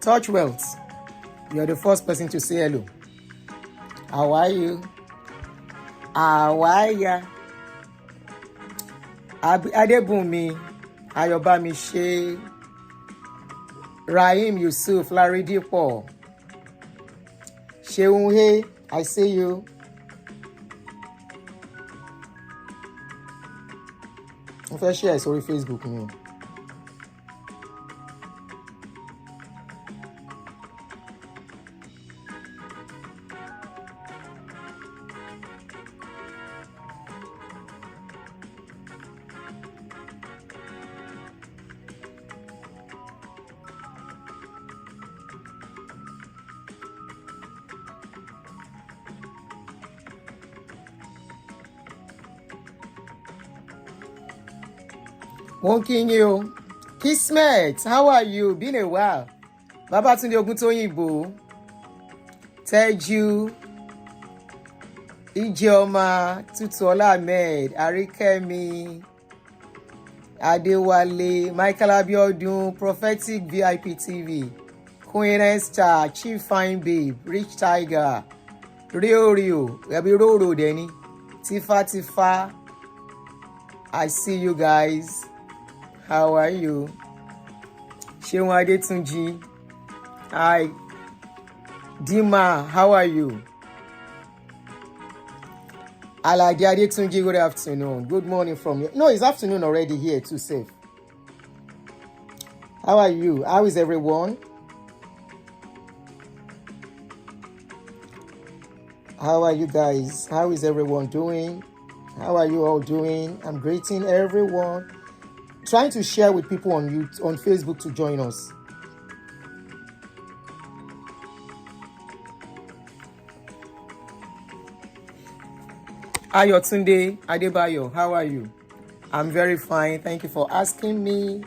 Touch Wealth. You're the first person to say hello. How are you? How are ya? Adebunmi, Ayobami She, Rahim Yusuf, Laridipo, Sheunhe, I see you. I'm going to share sorry Facebook me. Wonking you. Kismet, how are you? Been a while. Babatunde Oguntoyinbo. Teju. Ijeoma. Tutuola Ahmed. Arikemi. Adewale. Michael Abiodun. Prophetic VIP TV. Queen Esther. Chief Fine Babe. Rich Tiger. Rio. Yabi Roro Denny. Tifa. I see you guys. How are you? Sheun Adetunji. Hi. Dima, how are you? Alade Adetunji, good afternoon. Good morning from you. No, it's afternoon already here too, safe. How are you? How is everyone? How are you guys? How is everyone doing? How are you all doing? I'm greeting everyone. Trying to share with people on Facebook to join us. Ayotunde Adebayo, how are you? I'm very fine. Thank you for asking me.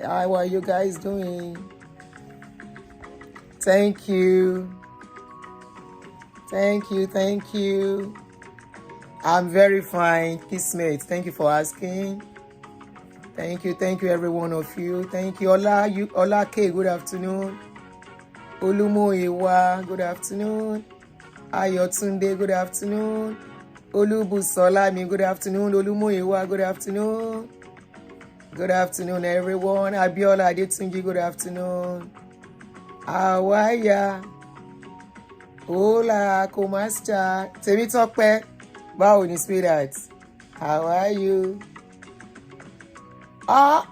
How are you guys doing? Thank you. Thank you. I'm very fine. Kismet, thank you for asking. Thank you, every one of you. Thank you, Ola K, good afternoon. Olumoyewa, good afternoon. Ayotunde, good afternoon. Olubusolami, good afternoon. Olumoyewa, good afternoon. Good afternoon, everyone. Abiola Adetunji, good afternoon. How are ya? Hola, ¿cómo está? Temitope, báwo ni sweetheart? How are you?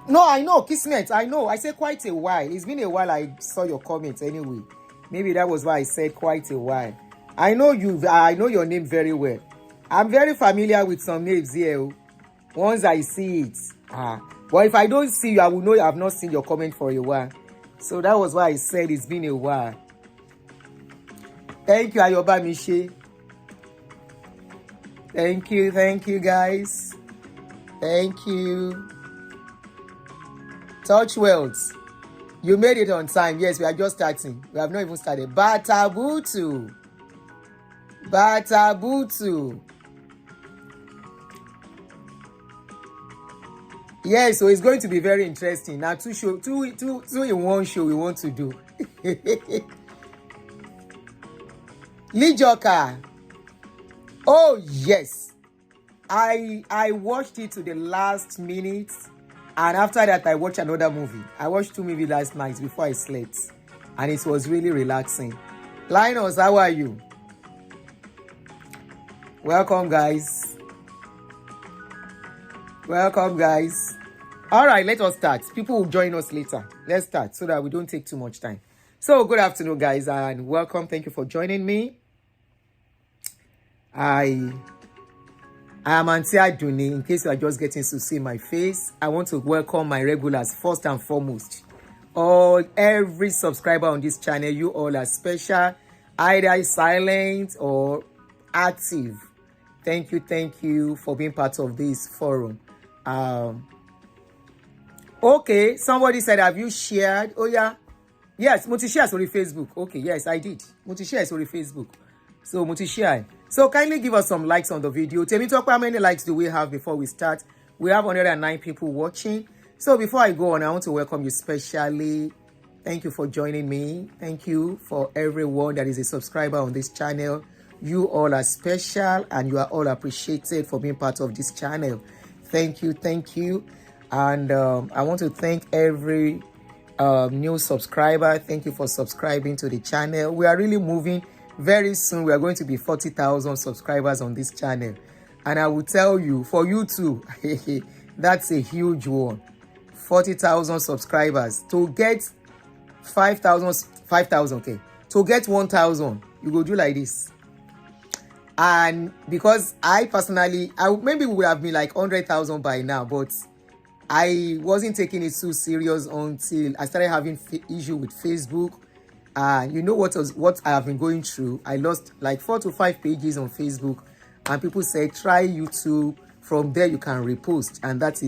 No, I know, Kismet, I know. I said quite a while. It's been a while I saw your comments anyway. Maybe that was why I said quite a while. I know your name very well. I'm very familiar with some names here. Once I see it. But if I don't see you, I will know I've not seen your comment for a while. So that was why I said it's been a while. Thank you, Ayoba Mishe. Thank you, guys. Thank you. Touch Wealth. You made it on time. Yes, we are just starting. We have not even started. Batabutu. Yes, so it's going to be very interesting. Now, two in one show we want to do. Lijoka. Oh, yes. I watched it to the last minute. And after that, I watched another movie. I watched 2 movies last night before I slept. And it was really relaxing. Linus, how are you? Welcome, guys. All right, let us start. People will join us later. Let's start so that we don't take too much time. So, good afternoon, guys, and welcome. Thank you for joining me. I am Auntie Aduni. In case you are just getting to see my face, I want to welcome my regulars first and foremost. Every subscriber on this channel, you all are special, either silent or active. Thank you for being part of this forum. Okay, somebody said, have you shared? Oh yeah, yes, Muti share on Facebook. Okay, yes, I did. Muti share on Facebook. So Muti share. So kindly give us some likes on the video. Tell me how many likes do we have before we start? We have 109 people watching. So before I go on, I want to welcome you specially. Thank you for joining me. Thank you for everyone that is a subscriber on this channel. You all are special and you are all appreciated for being part of this channel. Thank you, thank you. And I want to thank every new subscriber. Thank you for subscribing to the channel. We are really moving. Very soon we are going to be 40,000 subscribers on this channel. And I will tell you, for you too, that's a huge one. 40,000 subscribers. To get 5,000, okay. To get 1,000, you go do like this. And because I personally, maybe we would have been like 100,000 by now, but I wasn't taking it so serious until I started having issue with Facebook. You know what I have been going through? I lost like 4 to 5 pages on Facebook, and people said try YouTube. From there you can repost, and that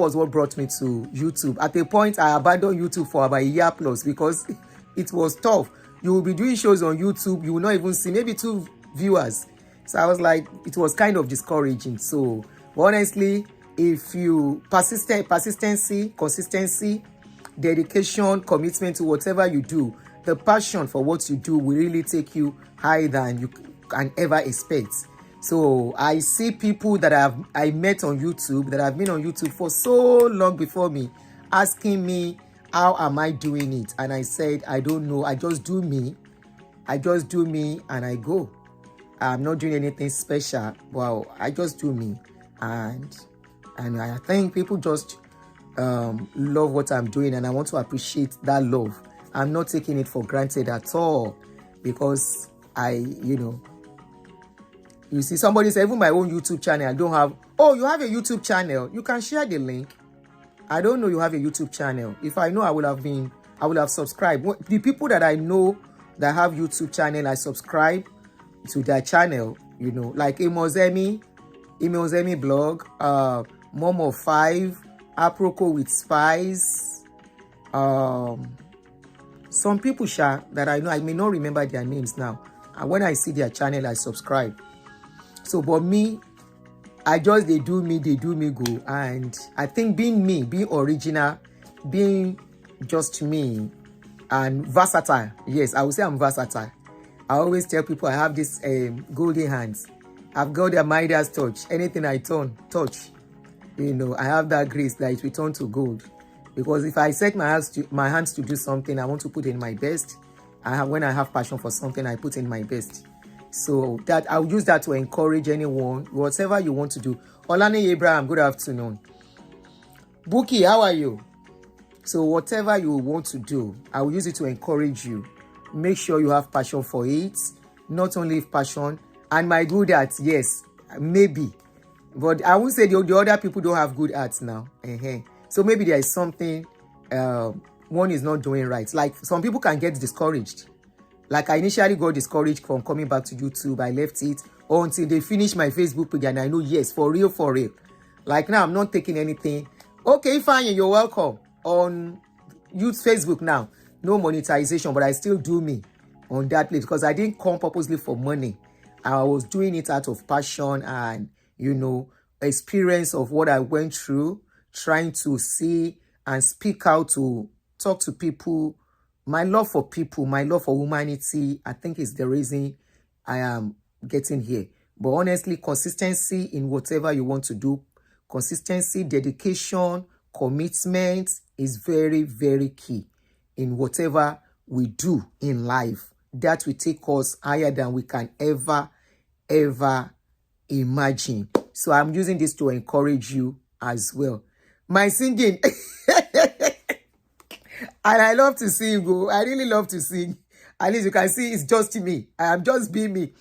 was what brought me to YouTube. At a point, I abandoned YouTube for about a year plus because it was tough. You will be doing shows on YouTube, you will not even see maybe 2 viewers. So I was like, it was kind of discouraging. So honestly, if you consistency, dedication, commitment to whatever you do, the passion for what you do will really take you higher than you can ever expect. So I see people that I met on YouTube, that have been on YouTube for so long before me, asking me, how am I doing it? And I said, I don't know. I just do me. And I go. I'm not doing anything special. Well, I just do me. And I think people just love what I'm doing, and I want to appreciate that love. I'm not taking it for granted at all, because you see, somebody said, even my own YouTube channel, I don't have. Oh, you have a YouTube channel? You can share the link. I don't know you have a YouTube channel. If I know, I would have subscribed. The people that I know that have YouTube channel, I subscribe to their channel, like Imozemi blog, Mom of 5, Aproko with Spies, some people that I know, I may not remember their names now. And when I see their channel, I subscribe. So, but me, they do me go. And I think being me, being original, being just me, and versatile. Yes, I would say I'm versatile. I always tell people I have this golden hands. I've got their Midas touch. Anything I touch, I have that grace that it will turn to gold. Because if I set my hands to do something, I want to put in my best. When I have passion for something, I put in my best. So that I'll use that to encourage anyone, whatever you want to do. Olani Abraham, good afternoon. Buki, how are you? So whatever you want to do, I will use it to encourage you. Make sure you have passion for it. Not only passion, and my good at, yes, maybe. But I won't say the other people don't have good arts now. So maybe there is something one is not doing right. Like some people can get discouraged. Like I initially got discouraged from coming back to YouTube. I left it until they finished my Facebook page, and I know, yes, for real. Like now, I'm not taking anything. Okay, fine, you're welcome. On Facebook now, no monetization, but I still do me on that place because I didn't come purposely for money. I was doing it out of passion and, experience of what I went through, trying to see and speak out to talk to people. My love for people, my love for humanity, I think is the reason I am getting here. But honestly, consistency in whatever you want to do, consistency, dedication, commitment is very, very key in whatever we do in life. That will take us higher than we can ever imagine. So I'm using this to encourage you as well. My singing... And I love to sing. I really love to sing. At least you can see it's just me. I am just being me.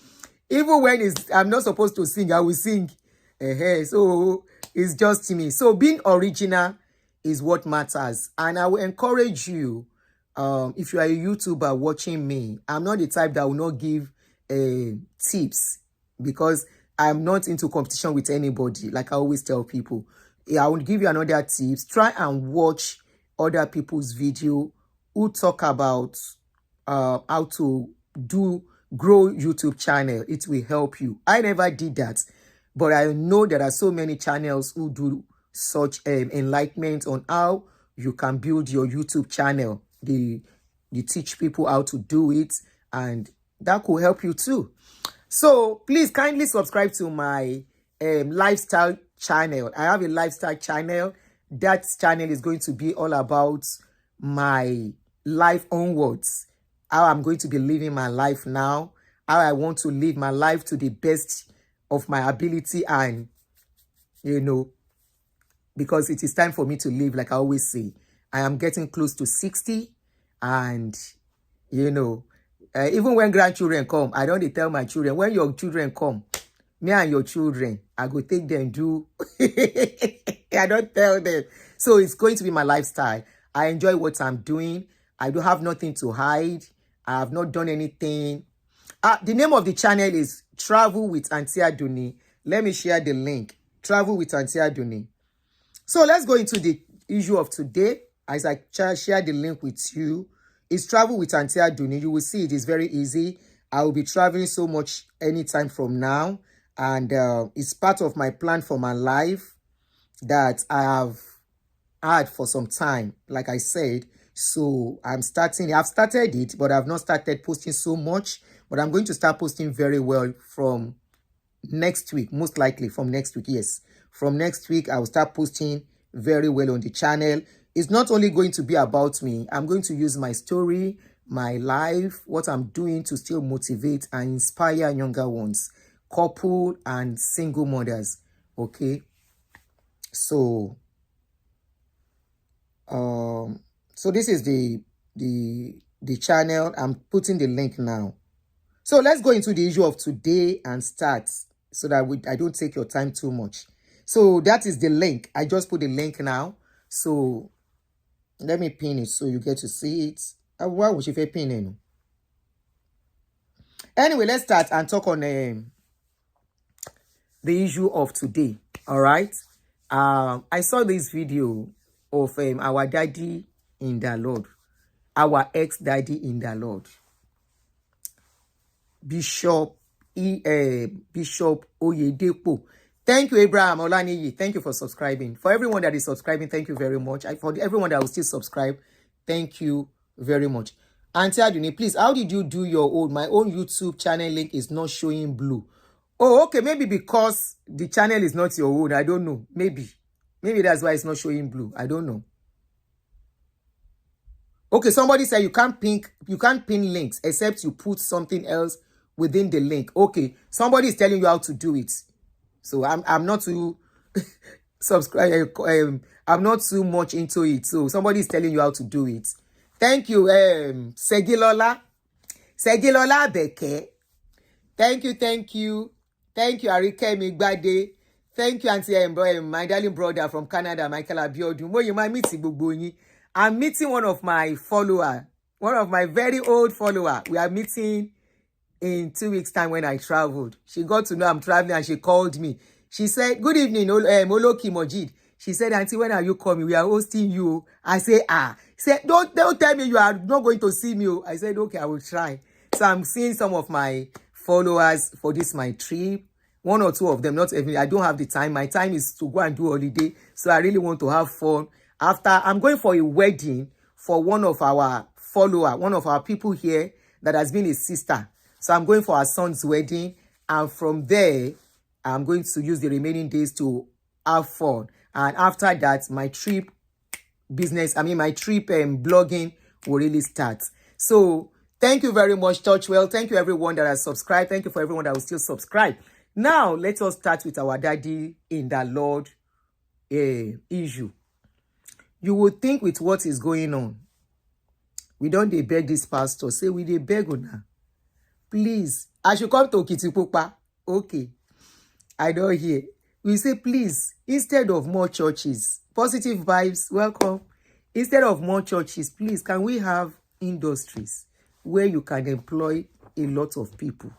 Even when I'm not supposed to sing, I will sing. So it's just me. So being original is what matters. And I will encourage you, if you are a YouTuber watching me, I'm not the type that will not give tips, because I'm not into competition with anybody. Like I always tell people, I will give you another tips. Try and watch other people's video who talk about how to grow YouTube channel. It will help you. I never did that, but I know there are so many channels who do such enlightenment on how you can build your YouTube channel. they teach people how to do it, and that could help you too. So please kindly subscribe to my lifestyle channel. I have a lifestyle channel. That channel is going to be all about my life onwards, how I'm going to be living my life now, how I want to live my life to the best of my ability, and because it is time for me to live. Like I always say, I am getting close to 60, and even when grandchildren come, I don't tell my children, when your children come, me and your children, I go take them do. I don't tell them. So it's going to be my lifestyle. I enjoy what I'm doing. I don't have nothing to hide. I have not done anything. The name of the channel is Travel with Auntie Aduni. Let me share the link. Travel with Auntie Aduni. So let's go into the issue of today. As I share the link with you, it's Travel with Auntie Aduni. You will see it is very easy. I will be traveling so much anytime from now. And it's part of my plan for my life that I have had for some time, like I said. So I've started it, but I've not started posting so much. But I'm going to start posting very well from next week, most likely from next week. Yes, from next week, I will start posting very well on the channel. It's not only going to be about me. I'm going to use my story, my life, what I'm doing to still motivate and inspire younger ones, couple and single mothers. Okay. So this is the channel. I'm putting the link now. So let's go into the issue of today and start so that I don't take your time too much. So that is the link. I just put the link now. So let me pin it so you get to see it. Why would you pin it? Anyway, let's start and talk on the issue of today. All right. I saw this video of our daddy in the Lord, our ex-daddy in the Lord, Bishop Oyedepo. Thank you, Abraham Olaniyi. Thank you for subscribing. For everyone that is subscribing, thank you very much. For everyone that will still subscribe, thank you very much. Auntie Aduni, please, how did you do your own? My own YouTube channel link is not showing blue. Oh, okay. Maybe because the channel is not your own. I don't know. Maybe that's why it's not showing blue. I don't know. Okay, somebody said you can't pin links except you put something else within the link. Okay, somebody is telling you how to do it. So I'm not too subscribe. I'm not too much into it. So somebody is telling you how to do it. Thank you, Segilola Beke. Thank you, Arike Migbade. Thank you, Auntie my darling brother from Canada, Michael Abiodun. I'm meeting one of my follower, one of my very old follower. We are meeting in 2 weeks' time when I traveled. She got to know I'm traveling and she called me. She said, "Good evening, Oloki Mojid." She said, "Auntie, when are you coming? We are hosting you." I say, She said, don't tell me you are not going to see me. I said, okay, I will try. So I'm seeing some of my followers for this my trip. One or two of them, not every. I don't have the time. My time is to go and do holiday. So I really want to have fun. After, I'm going for a wedding for one of our follower, one of our people here that has been a sister. So I'm going for our son's wedding. And from there, I'm going to use the remaining days to have fun. And after that, my trip blogging will really start. So thank you very much, Touchwell. Thank you everyone that has subscribed. Thank you for everyone that will still subscribe. Now, let us start with our daddy in the Lord issue. You would think with what is going on, we don't dey beg this pastor. Say we dey beg una. Please, I should come to Kitipupa. Okay, I don't hear. We say, please, instead of more churches, positive vibes, welcome. Instead of more churches, please, can we have industries where you can employ a lot of people?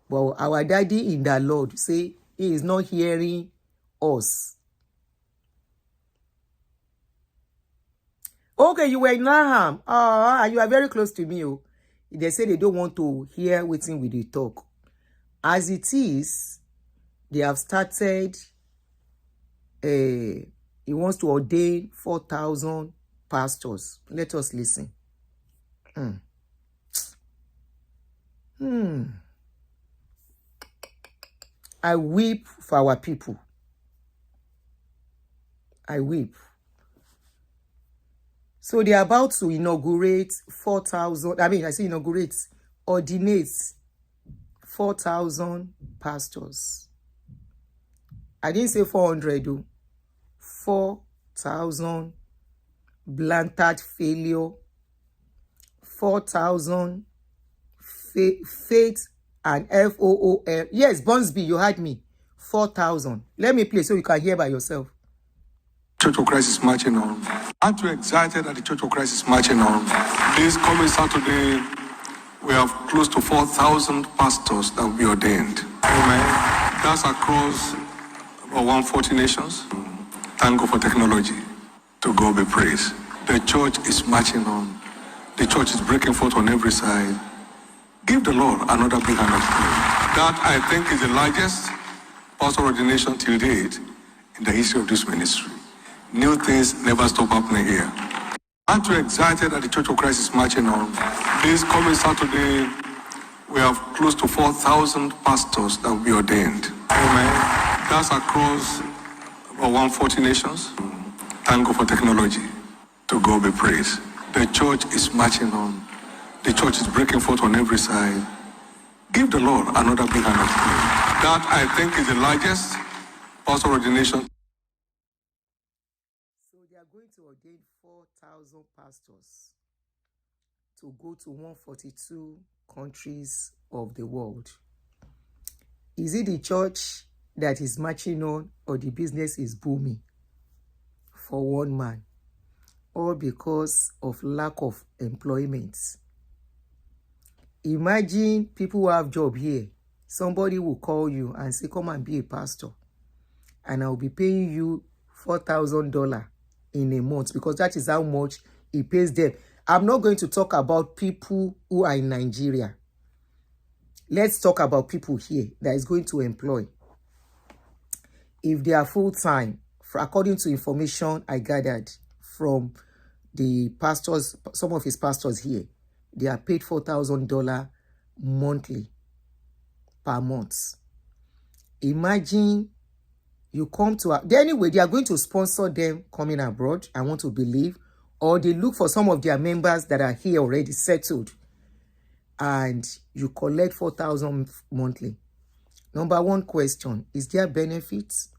Well, our daddy in the Lord say he is not hearing us. Okay, you were in Naham. You are very close to me. Oh. They say they don't want to hear waiting with the talk. As it is, they have started, he wants to ordain 4,000 pastors. Let us listen. I weep for our people. I weep. So they're about to inaugurate 4,000. I say inaugurate, ordinate 4,000 pastors. I didn't say 400 though. 4,000 Blantant and Faithf00l. 4,000 faith and f00l. Yes, Bunsby, you heard me. 4,000. Let me play so you can hear by yourself. Church of Christ is marching on. Aren't you excited that the Church of Christ is marching on? This coming Saturday, we have close to 4,000 pastors that will be ordained. Amen. That's across 140 nations. Thank God for technology. To God be praised. The church is marching on. The church is breaking forth on every side. Give the Lord another big hand of praise. That, I think, is the largest pastor ordination till date in the history of this ministry. New things never stop happening here. Aren't you excited that the Church of Christ is marching on? This coming Saturday, we have close to 4,000 pastors that will be ordained. Amen. That's across 140 nations. Thank God for technology. To God be praised. The church is marching on. The church is breaking forth on every side. Give the Lord another big hand of praise. That, I think, is the largest pastor ordination. They are going to ordain 4,000 pastors to go to 142 countries of the world. Is it the church that is marching on, or the business is booming for one man, or because of lack of employment? Imagine people who have job here. Somebody will call you and say, come and be a pastor, and I'll be paying you $4,000 in a month, because that is how much he pays them. I'm not going to talk about people who are in Nigeria. Let's talk about people here that is going to employ. If they are full-time, according to information I gathered from the pastors, some of his pastors here, they are paid $4,000 monthly per month. Imagine you come to anyway, they are going to sponsor them coming abroad, I want to believe, or they look for some of their members that are here already settled, and you collect 4,000 monthly. Number one question, is there benefits?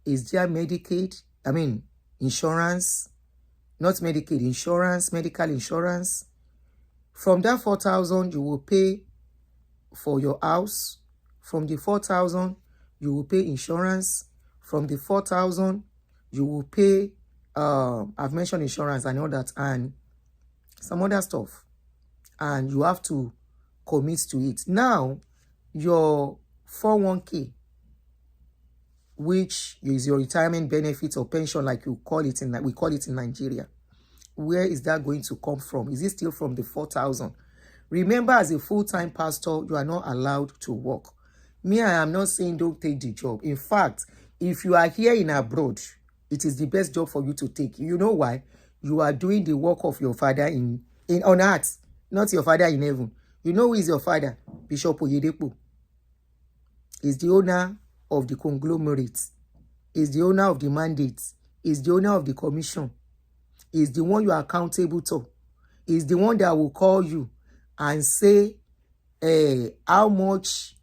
Is there Medicaid? Insurance, not Medicaid, insurance, medical insurance. From that 4,000, you will pay for your house. From the 4,000, you will pay insurance. From the 4,000, you will pay, I've mentioned insurance and all that, and some other stuff. And you have to commit to it. Now, your 401k, which is your retirement benefit or pension, like we call it in Nigeria, where is that going to come from? Is it still from the 4,000? Remember, as a full-time pastor, you are not allowed to work. Me, I am not saying don't take the job. In fact, if you are here in abroad, it is the best job for you to take. You know why? You are doing the work of your father on earth, not your father in heaven. You know who is your father? Bishop Oyedepo. Is the owner of the conglomerate. Is the owner of the mandate. Is the owner of the commission. Is the one you are accountable to. Is the one that will call you and say how much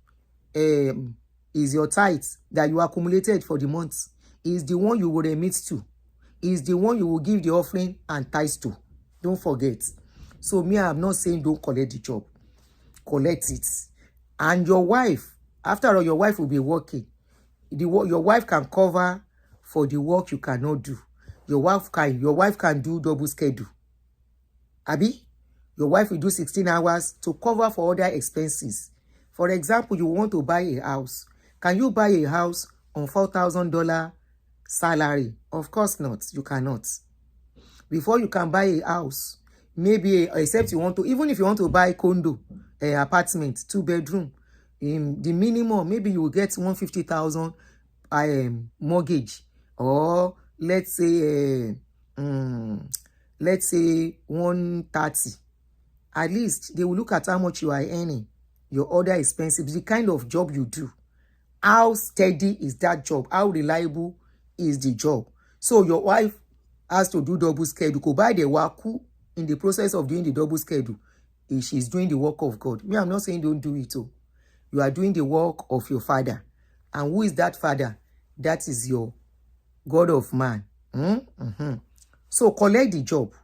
is your tithe that you accumulated for the month. Is the one you will remit to. Is the one you will give the offering and tithes to. Don't forget. So me, I'm not saying don't collect the job. Collect it. And your wife, after all, your wife will be working. Your wife can cover for the work you cannot do. Your wife can do double schedule. Abi? Your wife will do 16 hours to cover for other expenses. For example, you want to buy a house. Can you buy a house on $4,000 salary? Of course not. You cannot. Before you can buy a house, maybe, except you want to, even if you want to buy a condo, apartment, 2-bedroom, the minimum, maybe you will get 150,000 mortgage, or let's say 130. At least they will look at how much you are earning, your other expenses, the kind of job you do. How steady is that job? How reliable is the job? So your wife has to do double schedule. Go buy the waku in the process of doing the double schedule. If she's doing the work of God. Me, I'm not saying don't do it. Oh. You are doing the work of your father. And who is that father? That is your God of man. So collect the job.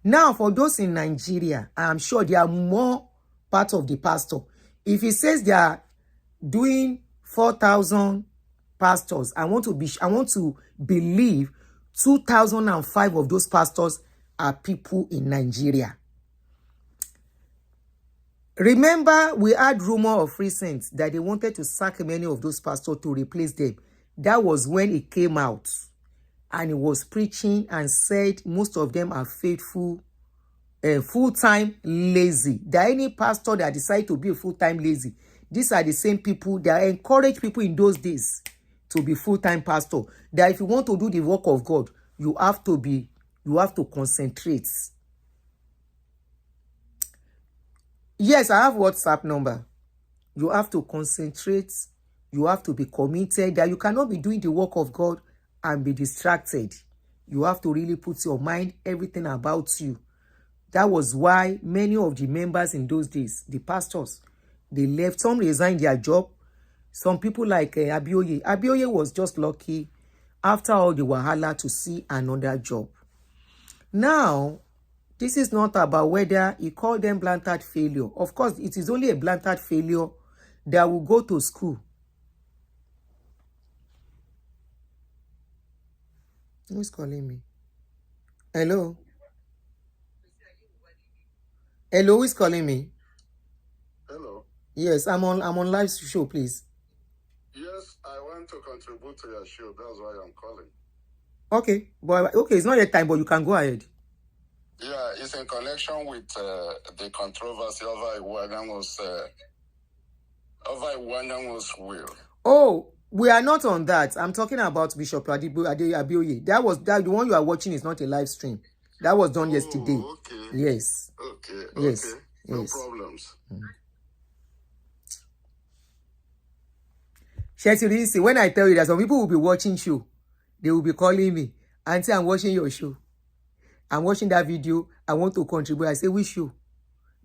Now, for those in Nigeria, I'm sure there are more part of the pastor. If he says they are doing 4,000 pastors, I want to believe 2,005 of those pastors are people in Nigeria. Remember, we had rumor of recent that they wanted to sack many of those pastors to replace them. That was when it came out. And he was preaching and said most of them are faithful, full-time lazy. There are any pastor that decide to be a full-time lazy. These are the same people that encourage people in those days to be full-time pastor. That if you want to do the work of God, you have to concentrate. Yes, I have WhatsApp number. You have to concentrate. You have to be committed. That you cannot be doing the work of God and be distracted. You have to really put your mind, everything about you. That was why many of the members in those days, the pastors, they left. Some resigned their job. Some people like Abioye. Abioye was just lucky after all the wahala to see another job. Now, this is not about whether he called them blantant failure. Of course, it is only a blantant failure that will go to school. Who's calling me? Hello? Hello, who is calling me? Hello. Yes, I'm on live show, please. Yes, I want to contribute to your show. That's why I'm calling. Okay, but it's not yet time, but you can go ahead. Yeah, it's in connection with the controversy over Iwanyango's will. Oh, we are not on that. I'm talking about Bishop Abioye. The one you are watching is not a live stream. That was done yesterday. Okay. Yes. Okay. Yes. Okay. Yes. No problems. Shetty, when I tell you that some people will be watching show, they will be calling me, Auntie, I'm watching your show. I'm watching that video. I want to contribute. I say, which show?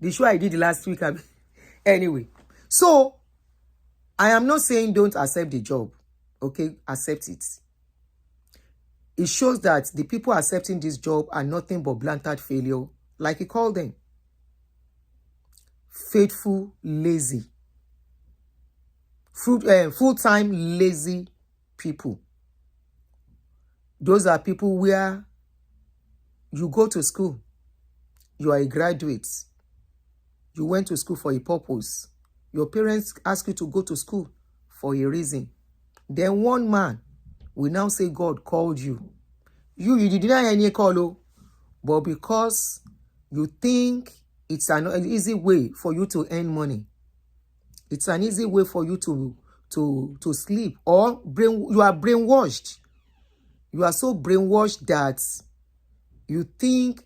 The show I did last week. Anyway, so I am not saying don't accept the job. Okay, accept it. It shows that the people accepting this job are nothing but blantant failure, like he called them. Faithful, lazy. Full-time, lazy people. Those are people where you go to school. You are a graduate. You went to school for a purpose. Your parents ask you to go to school for a reason. Then one man will now say God called you. You did not hear any call, but because you think it's an easy way for you to earn money. It's an easy way for you to sleep. Or you are brainwashed. You are so brainwashed that you think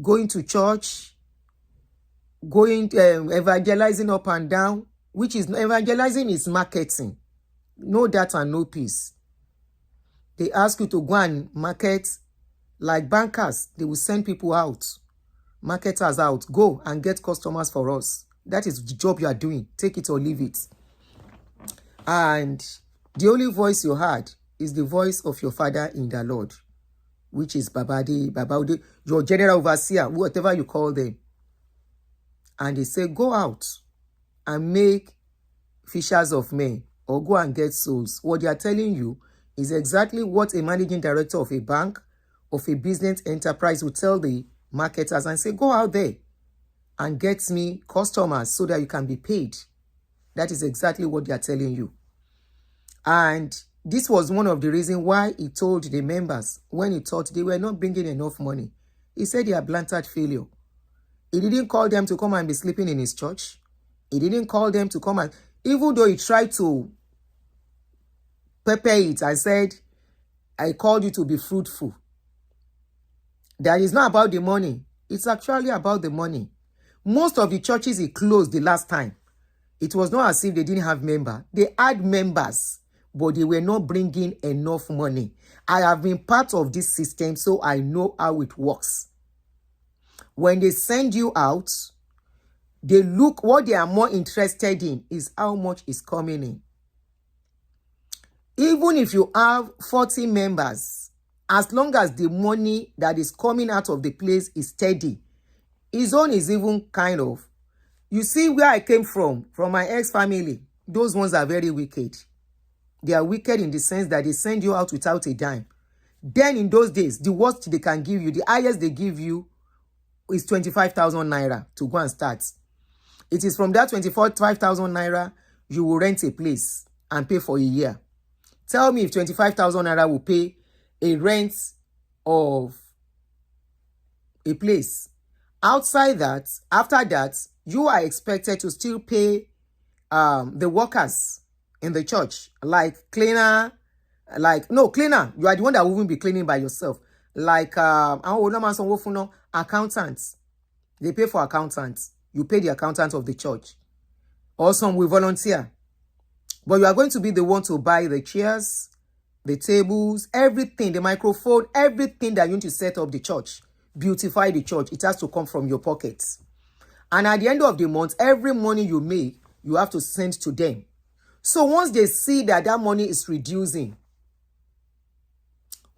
going to church, evangelizing up and down, which is evangelizing is marketing. No data, no peace. They ask you to go and market like bankers. They will send people out, marketers out. Go and get customers for us. That is the job you are doing. Take it or leave it. And the only voice you heard is the voice of your father in the Lord, which is Babade, your general overseer, whatever you call them. And they say, go out and make fishers of men or go and get souls. What they are telling you is exactly what a managing director of a bank, of a business enterprise will tell the marketers and say, go out there and get me customers so that you can be paid. That is exactly what they are telling you. And this was one of the reasons why he told the members when he thought they were not bringing enough money. He said they are blantant failure. He didn't call them to come and be sleeping in his church. He didn't call them to come and, even though he tried to pepper it and said, I called you to be fruitful. That is not about the money. It's actually about the money. Most of the churches it closed the last time. It was not as if they didn't have members. They had members, but they were not bringing enough money. I have been part of this system, so I know how it works. When they send you out, they look, what they are more interested in is how much is coming in. Even if you have 40 members, as long as the money that is coming out of the place is steady, his own is even kind of, you see where I came from my ex-family, those ones are very wicked. They are wicked in the sense that they send you out without a dime. Then in those days, the worst they can give you, the highest they give you is 25,000 naira to go and start. It is from that 25,000 naira, you will rent a place and pay for a year. Tell me if 25,000 naira will pay a rent of a place. Outside that, after that, you are expected to still pay the workers in the church, like cleaner, cleaner. You are the one that won't be cleaning by yourself. Like accountants. They pay for accountants. You pay the accountant of the church. Or some will volunteer. But you are going to be the one to buy the chairs, the tables, everything, the microphone, everything that you need to set up the church, beautify the church. It has to come from your pockets. And at the end of the month, every money you make, you have to send to them. So once they see that that money is reducing,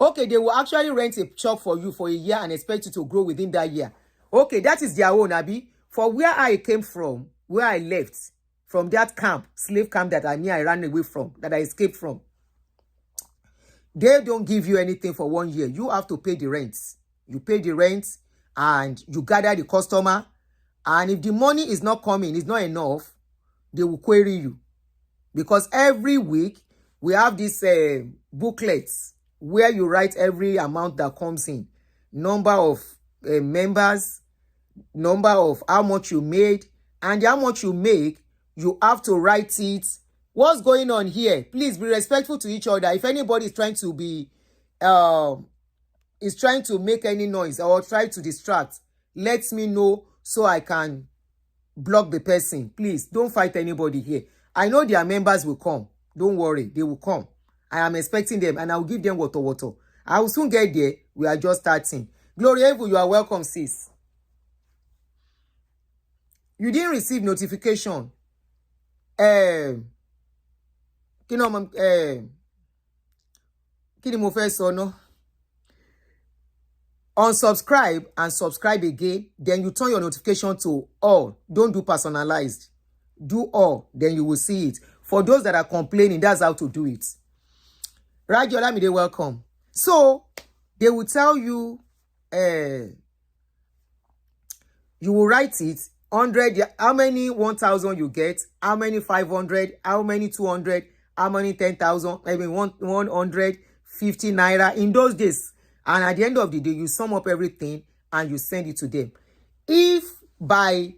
okay, they will actually rent a shop for you for a year and expect you to grow within that year. Okay, that is their own, Abi. For where I came from, where I left, from that camp, slave camp that I ran away from, that I escaped from, they don't give you anything for 1 year. You have to pay the rent. You pay the rent and you gather the customer. And if the money is not coming, it's not enough, they will query you. Because every week, we have these booklets where you write every amount that comes in. Number of members, number of how much you made, and how much you make, you have to write it. What's going on here? Please be respectful to each other. If anybody is trying to be, is trying to make any noise or try to distract, let me know so I can block the person. Please, don't fight anybody here. I know their members will come. Don't worry, they will come. I am expecting them and I will give them water. I will soon get there. We are just starting. Gloria Evu, you are welcome, sis. You didn't receive notification. Kí ni mo fẹ́ sọ ná? Unsubscribe and subscribe again. Then you turn your notification to all. Don't do personalized. Do all. Then you will see it. For those that are complaining, that's how to do it. Raji Olamide, welcome. So, they will tell you, you will write it, 100, how many 1,000 you get, how many 500, how many 200, how many 10,000, I mean 150 naira in those days. And at the end of the day, you sum up everything and you send it to them. If by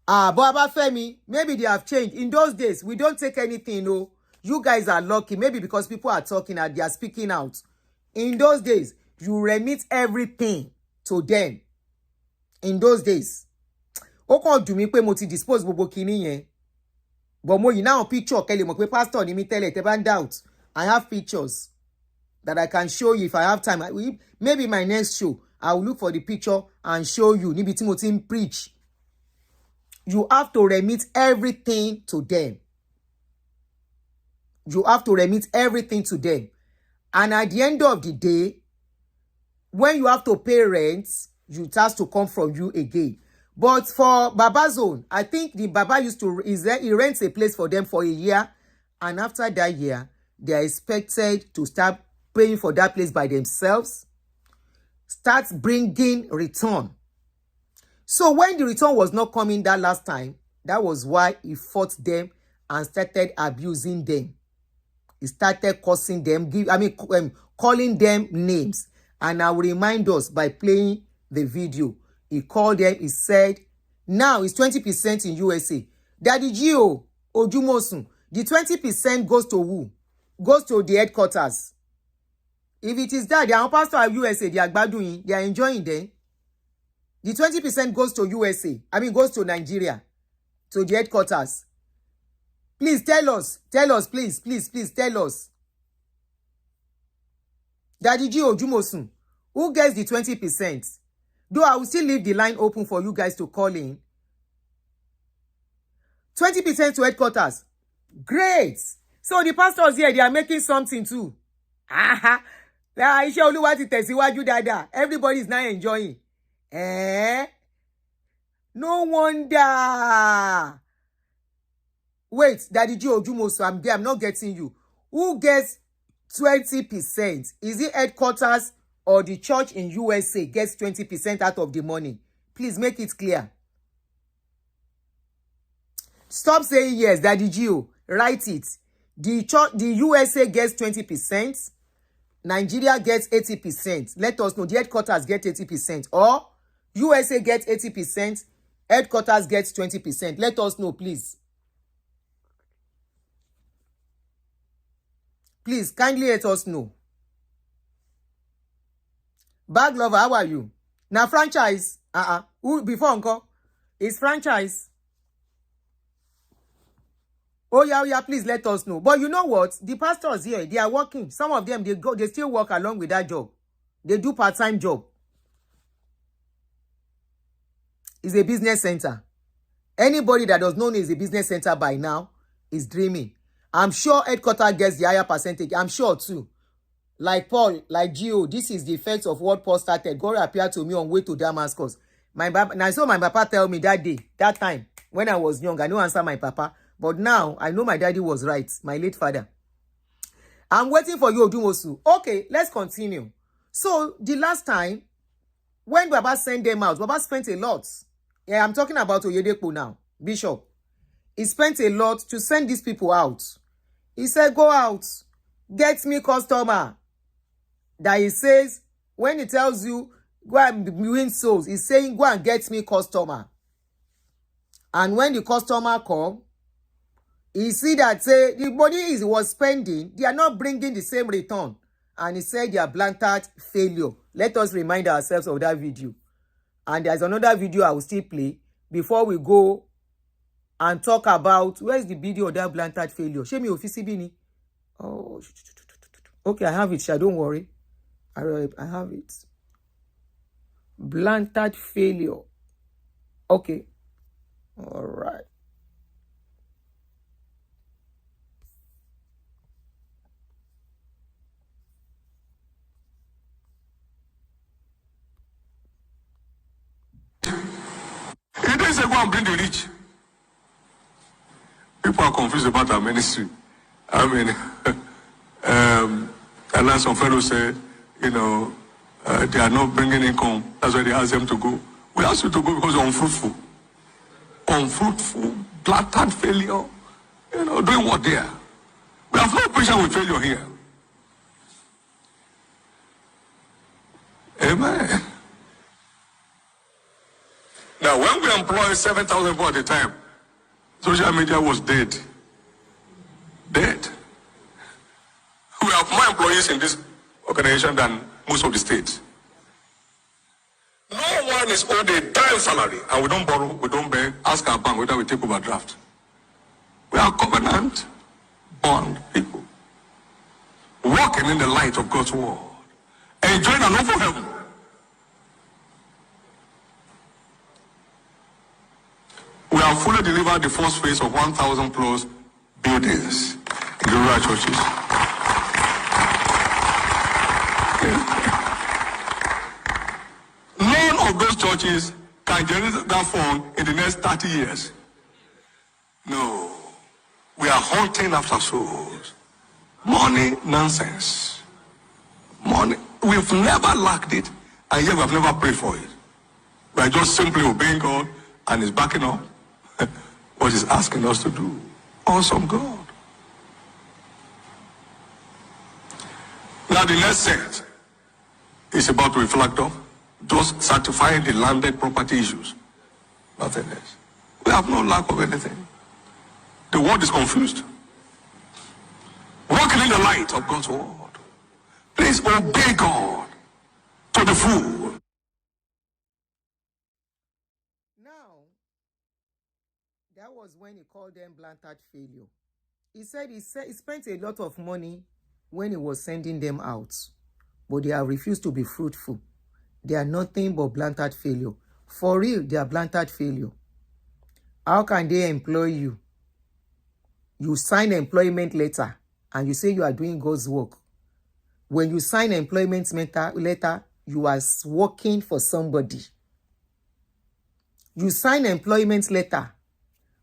Baba Femi, maybe they have changed. In those days, we don't take anything, no. You guys are lucky, maybe because people are talking and they are speaking out. In those days, you remit everything to them. In those days. O kon dùn mí pé mo ti dispose gbogbo kíní yẹn. But mo yìí now picture kẹ́ lè mọ̀ pé pastor ni mí tẹ́lẹ̀ tẹ́ bá ń doubt. I have pictures that I can show you if I have time. Maybe my next show, I will look for the picture and show you. Níbi tí mo ti ń preach. You have to remit everything to them. You have to remit everything to them. And at the end of the day, when you have to pay rent, it has to come from you again. But for Baba's own, I think the Baba he rents a place for them for a year. And after that year, they are expected to start paying for that place by themselves. Start bringing return. So when the return was not coming that last time, that was why he fought them and started abusing them. He started cursing them, calling them names. And I will remind us by playing the video. He called them, he said, now it's 20% in USA. Daddy Gio, Ojumosun, the 20% goes to who? Goes to the headquarters. If it is that, their pastor at USA, they are doing, they are enjoying them. The 20% goes to USA. I mean, goes to Nigeria, to the headquarters. Please tell us, please, tell us. Daddy G Ojumosun, who gets the 20%? Though I will still leave the line open for you guys to call in. 20% to headquarters. Great. So the pastors here, they are making something too. Aha. Iṣẹ́ Olúwa ti tẹ̀síwájú dáadáa. Everybody is now enjoying. No wonder. Wait, Daddy G Ojumosu, I'm there. I'm not getting you. Who gets 20%? Is it headquarters or the church in USA gets 20% out of the money? Please make it clear. Stop saying yes, Daddy Gio. Write it. The USA gets 20%. Nigeria gets 80%. Let us know. The headquarters get 80%. Or USA gets 80%. Headquarters gets 20%. Let us know, please. Please, kindly let us know. Bag lover, how are you? Now franchise. Who before uncle? It's franchise. Oh yeah, please let us know. But you know what? The pastors here, they are working. Some of them, they still work along with that job. They do part-time job. It's a business center. Anybody that does not know is a business center by now is dreaming. I'm sure headquarters gets the higher percentage. I'm sure too. Like Paul, like Gio, this is the effect of what Paul started. God appeared to me on way to Damascus. I saw my papa tell me that day, that time, when I was young. I don't answer my papa. But now, I know my daddy was right. My late father. I'm waiting for you, Odumosu. Okay, let's continue. So, the last time, when Baba sent them out, Baba spent a lot. Yeah, I'm talking about Oyedepo now, Bishop. He spent a lot to send these people out. He said, go out, get me customer. That he says, when he tells you, go and win souls, he's saying, go and get me customer. And when the customer come, he see that say the money he was spending, they are not bringing the same return. And he said they are blantant failure. Let us remind ourselves of that video. And there's another video I will still play before we go and talk about where's the video of that blantant failure. Show me Ofisibini. Oh, okay, I have it, Sha. Don't worry. I have it. Blantant failure. Okay. All right. He didn't say go and bring the rich. People are confused about our ministry. I mean, and like some fellow said, they are not bringing income. That's why they ask them to go. We ask you to go because you're unfruitful. Unfruitful, blatant failure. Doing what there? We have no patience with failure here. Amen. Now, when we employ 7,000 people at a time, social media was dead. Dead. We have more employees in this organization than most of the states. No one is owed a dime salary, and we don't borrow, we don't beg, ask our bank whether we take overdraft. We are covenant bond people, walking in the light of God's word, enjoying an awful heaven. We have fully delivered the first phase of 1,000 plus buildings in the rural churches. None of those churches can generate that fund in the next 30 years. No. We are hunting after souls. Money, nonsense. Money. We've never lacked it, and yet we have never prayed for it. We are just simply obeying God, and He's backing up what He's asking us to do. Awesome God. Now the next set is about to reflect on just certifying the landed property issues. Nothing else. We have no lack of anything. The world is confused. Walking in the light of God's word. Please obey God to the full. Now, that was when he called them Blantant failure. He said he spent a lot of money when he was sending them out, but they have refused to be fruitful. They are nothing but Blantant failure. For real, they are Blantant failure. How can they employ you? You sign employment letter and you say you are doing God's work. When you sign employment letter, you are working for somebody. You sign employment letter,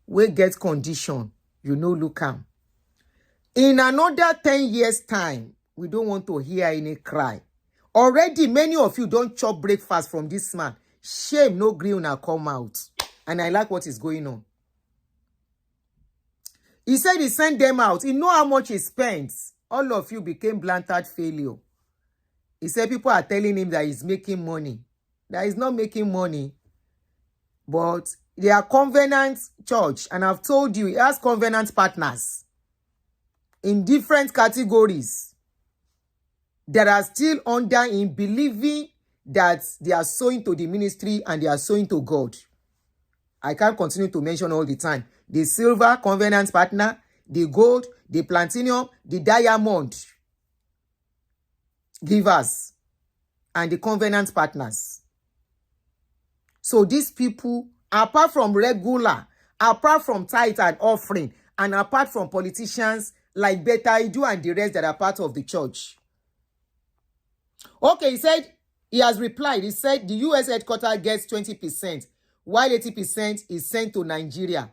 we get condition, you know, look am. In another 10 years' time, we don't want to hear any cry. Already, many of you don't chop breakfast from this man. Shame, no green will come out. And I like what is going on. He said he sent them out. He know how much he spent. All of you became Blantant failure. He said people are telling him that he's making money. That he's not making money. But they are covenant church. And I've told you, he has covenant partners in different categories that are still under him, believing that they are sowing to the ministry and they are sowing to God. I can't continue to mention all the time. The silver covenant partner, the gold, the platinum, the diamond givers, and the covenant partners. So these people, apart from regular, apart from tithe and offering, and apart from politicians like Beta Idu and the rest that are part of the church. Okay, he said, he has replied. He said the US headquarters gets 20%, while 80% is sent to Nigeria.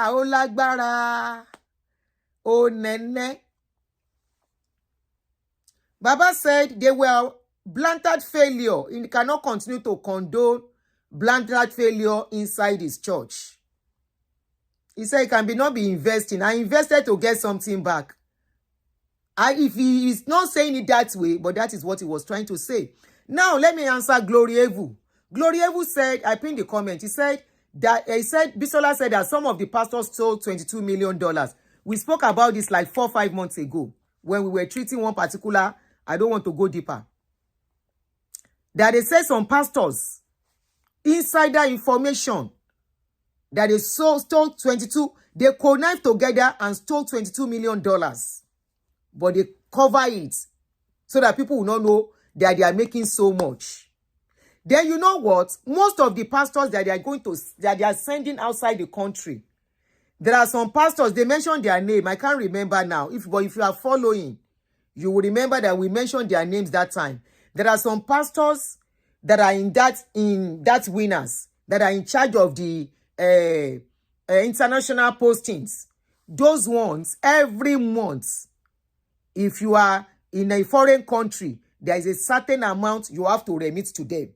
Ó lágbára. Ó nene. Baba said they were Blantant failure. He cannot continue to condone Blantant failure inside his church. He said he can not be investing. I invested to get something back. If he is not saying it that way, but that is what he was trying to say. Now, let me answer Glory Evu. Glory Evu said, I pinned the comment, he said, Bisola said that some of the pastors stole $22 million. We spoke about this like 4 or 5 months ago when we were treating one particular, I don't want to go deeper. That they said some pastors, insider information, that they stole 22, they connived together and stole $22 million. But they cover it so that people will not know that they are making so much. Then you know what? Most of the pastors that they are sending outside the country, there are some pastors, they mentioned their name. I can't remember now. But if you are following, you will remember that we mentioned their names that time. There are some pastors that are in that winners, that are in charge of the international postings. Those ones, every month, if you are in a foreign country, there is a certain amount you have to remit to them.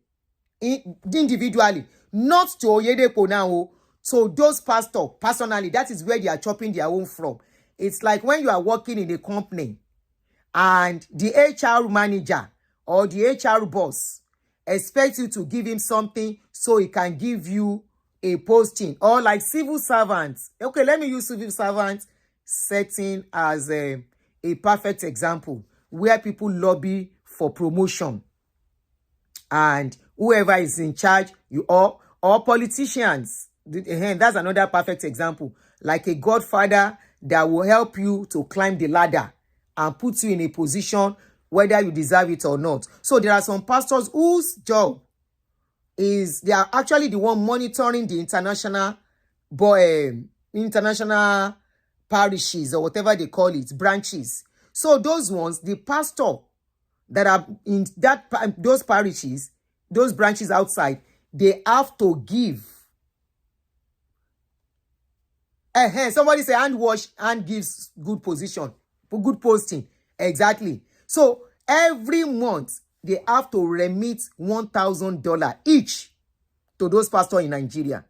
Individually, not to Oyedepo now, so those pastors, personally, that is where they are chopping their own from. It's like when you are working in a company and the HR manager or the HR boss expects you to give him something so he can give you a posting, or like civil servants. Okay, let me use civil servants setting as a perfect example where people lobby for promotion and whoever is in charge, or politicians. That's another perfect example, like a godfather that will help you to climb the ladder and put you in a position whether you deserve it or not. So there are some pastors whose job is they are actually the one monitoring the international parishes or whatever they call it, branches. So those ones, the pastor that are in those parishes, those branches outside, they have to give. Somebody say hand wash and gives good position, good posting. Exactly. So every month they have to remit $1,000 each to those pastors in Nigeria.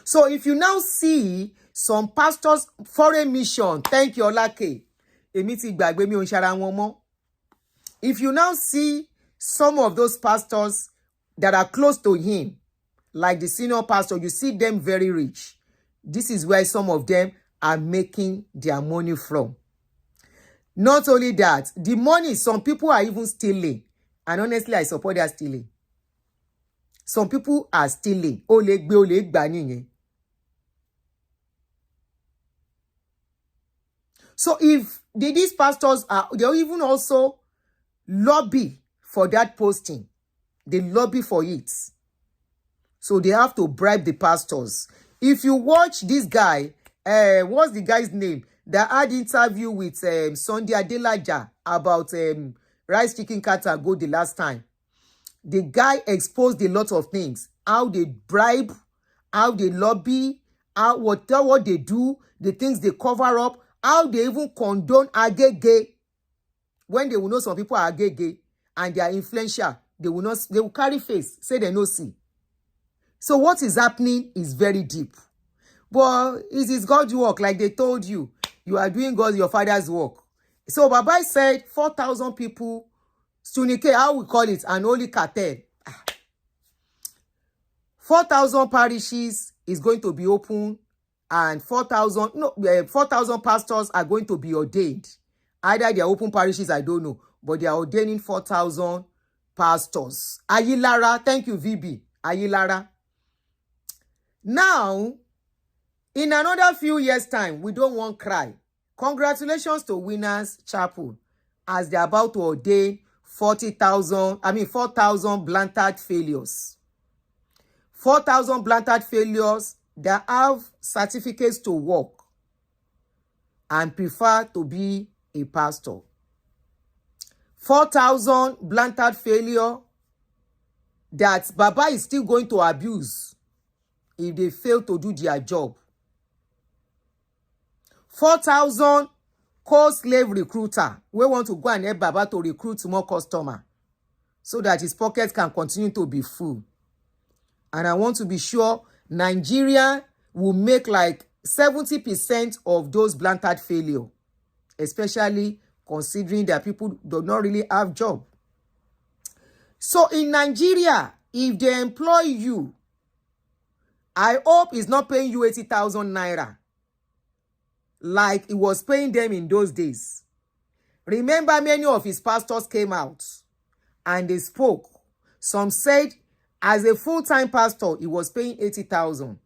So if you now see some pastors, foreign mission, thank you, Olake. If you now see some of those pastors that are close to him, like the senior pastor, you see them very rich. This is where some of them are making their money from. Not only that, the money, some people are even stealing. And honestly, I support their stealing. Some people are stealing. Ole gba nìyẹn. So if these pastors are, they'll even also lobby for that posting. They lobby for it. So they have to bribe the pastors. If you watch this guy, what's the guy's name? That had interview with Sunday Adelaja about rice chicken kata go the last time. The guy exposed a lot of things. How they bribe, how they lobby, how what they do, the things they cover up, how they even condone agege. When they will know some people are agege and they are influential, they will carry face, say they no see. So what is happening is very deep. But it is God's work, like they told you. You are doing God's, your father's work. So Baba said 4,000 people, Sunike, how we call it, an holy cartel. 4,000 parishes is going to be open, and 4,000 pastors are going to be ordained. Either they are open parishes, I don't know, but they are ordaining 4,000 pastors. Ayilara, thank you, VB. Ayilara. Now, in another few years' time, we don't want cry. Congratulations to Winners Chapel as they're about to ordain 4,000 Blantant failures. 4,000 Blantant failures that have certificates to work and prefer to be a pastor. 4,000 Blantant failure that Baba is still going to abuse if they fail to do their job. 4,000 co-slave recruiter we want to go and help Baba to recruit more customer so that his pocket can continue to be full. And I want to be sure Nigeria will make like 70% of those Blantant failure, especially considering that people do not really have job. So in Nigeria, if they employ you, I hope it's not paying you 80,000 naira like it was paying them in those days. Remember, many of his pastors came out and they spoke. Some said as a full-time pastor, he was paying 80,000.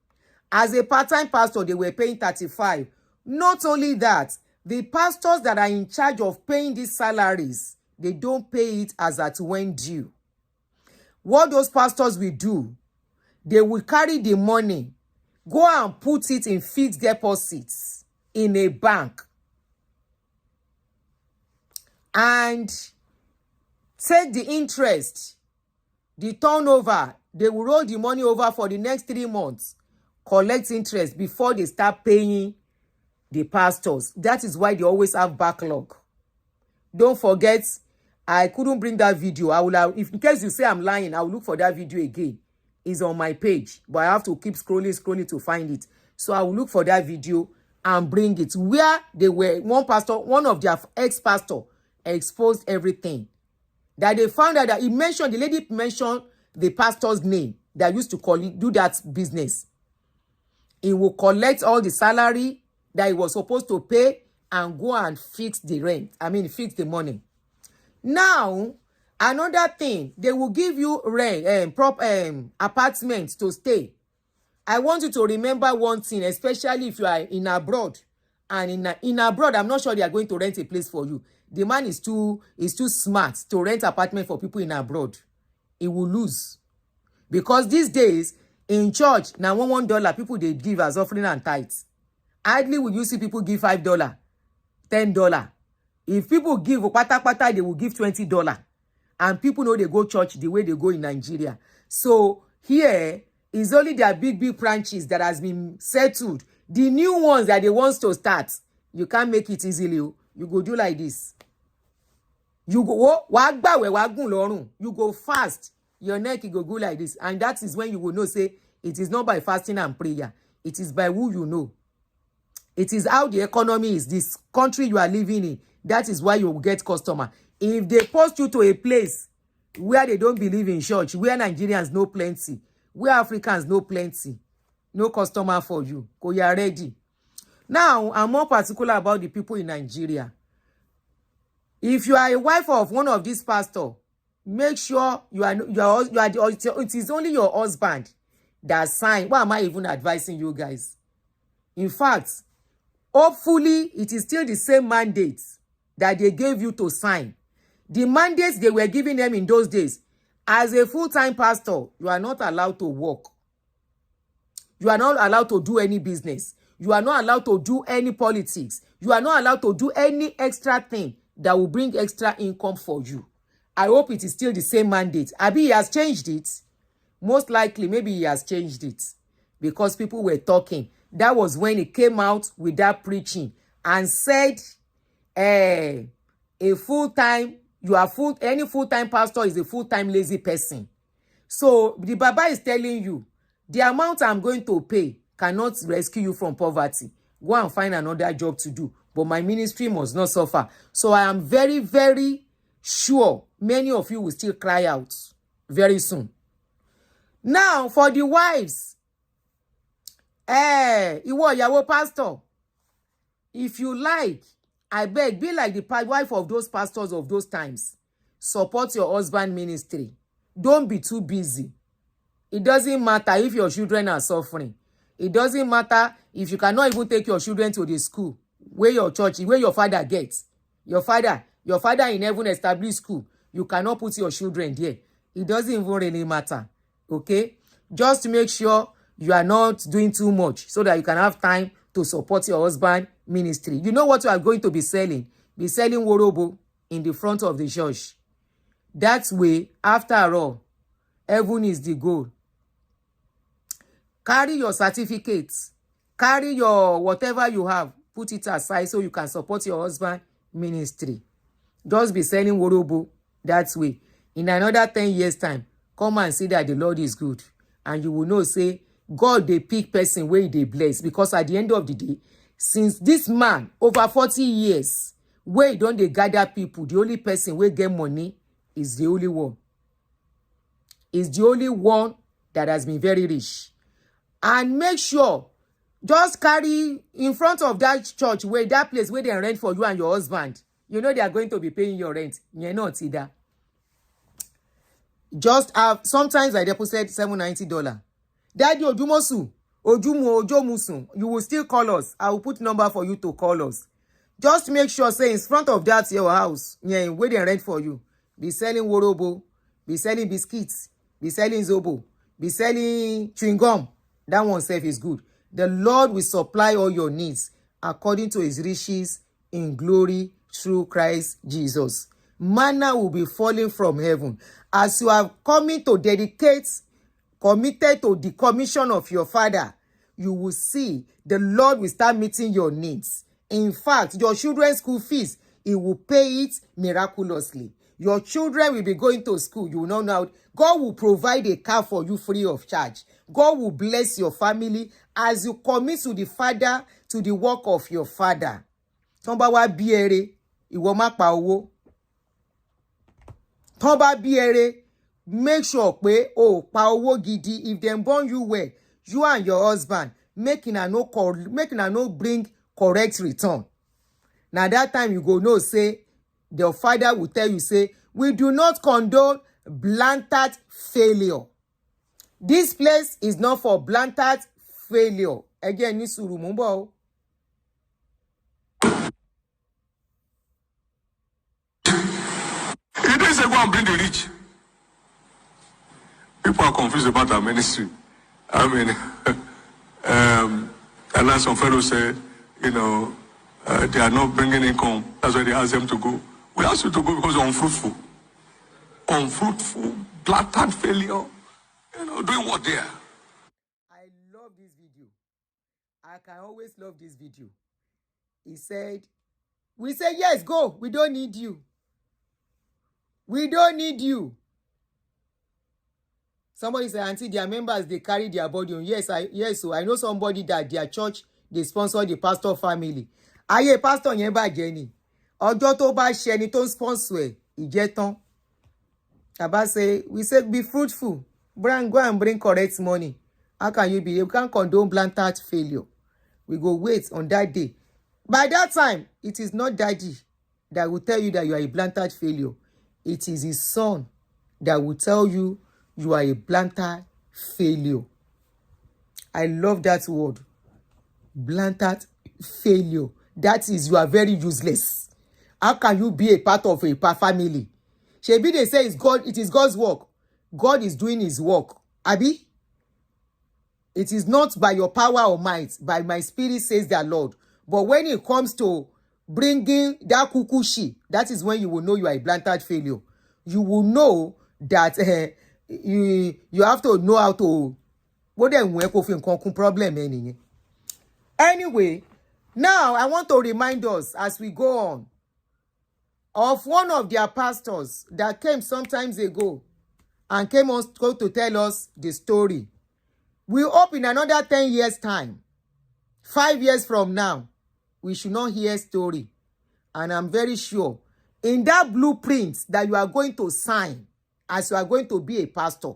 As a part-time pastor, they were paying 35. Not only that, the pastors that are in charge of paying these salaries, they don't pay it as at when due. What those pastors will do, they will carry the money, go and put it in fixed deposits in a bank, and take the interest, the turnover. They will roll the money over for the next 3 months, collect interest before they start paying the pastors. That is why they always have backlog. Don't forget, I couldn't bring that video. I will have, if in case you say I'm lying, I will look for that video again. It's on my page, but I have to keep scrolling to find it. So I will look for that video and bring it, where they were, one of their ex-pastor exposed everything. That they found out that the lady mentioned the pastor's name that used to do that business. He will collect all the salary that he was supposed to pay and go and fix the rent. Fix the money. Now, another thing, they will give you rent, apartments to stay. I want you to remember one thing, especially if you are in abroad. And in abroad, I'm not sure they are going to rent a place for you. The man is too smart to rent apartment for people in abroad. He will lose. Because these days, in church, now $1 people they give as offering and tithes. Idly will you see people give $5, $10. If people give pata, they will give $20. And people know they go church the way they go in Nigeria. So here is only their big branches that has been settled. The new ones that they want to start, you can't make it easily. You go do like this. You go you go fast. Your neck you go like this. And that is when you will know, say, it is not by fasting and prayer. It is by who you know. It is how the economy is. This country you are living in. That is why you will get customer. If they post you to a place where they don't believe in church, where Nigerians know plenty, where Africans know plenty, no customer for you. Go, you are ready. Now, I'm more particular about the people in Nigeria. If you are a wife of one of these pastors, make sure it is only your husband that sign. Why am I even advising you guys? In fact, hopefully, it is still the same mandate that they gave you to sign. The mandates they were giving them in those days. As a full-time pastor, you are not allowed to work. You are not allowed to do any business. You are not allowed to do any politics. You are not allowed to do any extra thing that will bring extra income for you. I hope it is still the same mandate. Abi, he has changed it. Most likely, maybe he has changed it because people were talking. That was when he came out with that preaching and said, any full-time pastor is a full-time lazy person. So the Baba is telling you, the amount I'm going to pay cannot rescue you from poverty. Go and find another job to do. But my ministry must not suffer. So I am very, very sure many of you will still cry out very soon. Now, for the wives, ìwọ ìyàwó pastor, if you like, I beg, be like the wife of those pastors of those times. Support your husband ministry. Don't be too busy. It doesn't matter if your children are suffering. It doesn't matter if you cannot even take your children to the school where your church, where your father gets. Your father in heaven established school. You cannot put your children there. It doesn't even really matter. Okay? Just make sure you are not doing too much so that you can have time to support your husband ministry. You know what you are going to be selling? Be selling worobo in the front of the church. That way, after all, heaven is the goal. Carry your certificates. Carry your whatever you have. Put it aside so you can support your husband ministry. Just be selling worobo that way. In another 10 years' time, come and see that the Lord is good. And you will know, say, God, they pick person where they bless. Because at the end of the day, since this man, over 40 years, where don't they gather people, the only person where get money is the only one. Is the only one that has been very rich. And make sure, just carry in front of that church, where that place where they rent for you and your husband. You know they are going to be paying your rent. You're not either. Just have, sometimes I deposit $790. Daddy Ojumosu, Ojomusun, you will still call us. I will put number for you to call us. Just make sure, say, in front of that your house, yeah, where they rent for you, be selling worobo, be selling biscuits, be selling zobo, be selling chewing gum. That one self is good. The Lord will supply all your needs according to his riches in glory through Christ Jesus. Manna will be falling from heaven. As you are coming to dedicate, committed to the commission of your father, you will see the Lord will start meeting your needs. In fact, your children's school fees, he will pay it miraculously. Your children will be going to school. You will not know. God will provide a car for you free of charge. God will bless your family as you commit to the father, to the work of your father. Tomba wa bí ere, ìwọ má pa owó. Tomba bí ere, make sure pé o pa owó gidi. If them born you well, you and your husband, make una no bring correct return. Now that time you go know, say, your father will tell you, say, we do not condone blantant failure. This place is not for blantant failure. Again, ni sùúrù mò ń bọ̀ o. He didn't say go and bring the rich. People are confused about our ministry. I mean, and like some fellow said, you know, they are not bringing income. That's why they ask them to go. We ask you to go because you're unfruitful. Unfruitful, blatant failure. You know, doing what there? I love this video. I can always love this video. He said, we say, yes, go. We don't need you. We don't need you. Somebody said, Auntie, their members, they carry their body on. Yes, so I know somebody that their church, they sponsor the pastor family. Aye, pastor yẹn bàjẹ́ ni. Ọjọ́ tó bá ṣe ẹni tó ń sponsor ẹ̀, ìjẹ́ tán. Baba say, we say, be fruitful. Go and bring correct money. How can you be? You can't condone blantant failure. We go wait on that day. By that time, it is not daddy that will tell you that you are a blantant failure. It is his son that will tell you you are a blantant failure. I love that word. Blantant failure. That is, you are very useless. How can you be a part of a family? Shebi they say it's God, it is God's work. God is doing his work. Abi? It is not by your power or might, by my spirit, says the Lord. But when it comes to bringing that kukushi, that is when you will know you are a blantant failure. You will know that you have to know how to problem. Anyway, now I want to remind us as we go on of one of their pastors that came sometimes ago and came on to tell us the story. We hope in another 10 years' time, 5 years from now, we should not hear story. And I'm very sure in that blueprint that you are going to sign as you are going to be a pastor,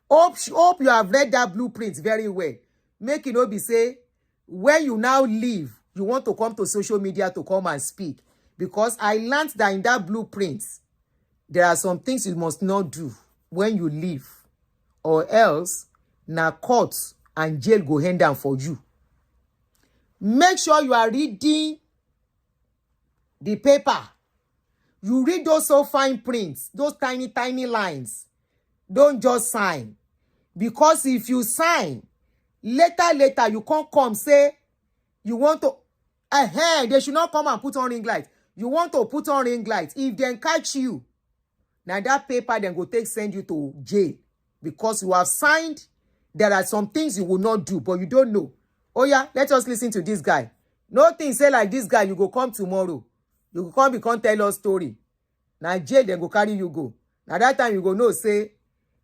hope you have read that blueprint very well. Make it not be say, when you now leave, you want to come to social media to come and speak. Because I learned that in that blueprint, there are some things you must not do when you leave. Or else, na court and jail go hand down for you. Make sure you are reading the paper. You read those so fine prints, those tiny, tiny lines. Don't just sign. Because if you sign, later, you can't come say, you want to, they should not come and put on ring light. You want to put on ring light. If they catch you, now that paper then go send you to jail. Because you have signed, there are some things you will not do, but you don't know. Oh yeah, let us listen to this guy. Nothing say like this guy, you go come tomorrow. You go come, become tell us story. Now jail, then go carry you go. Now that time you go know, say,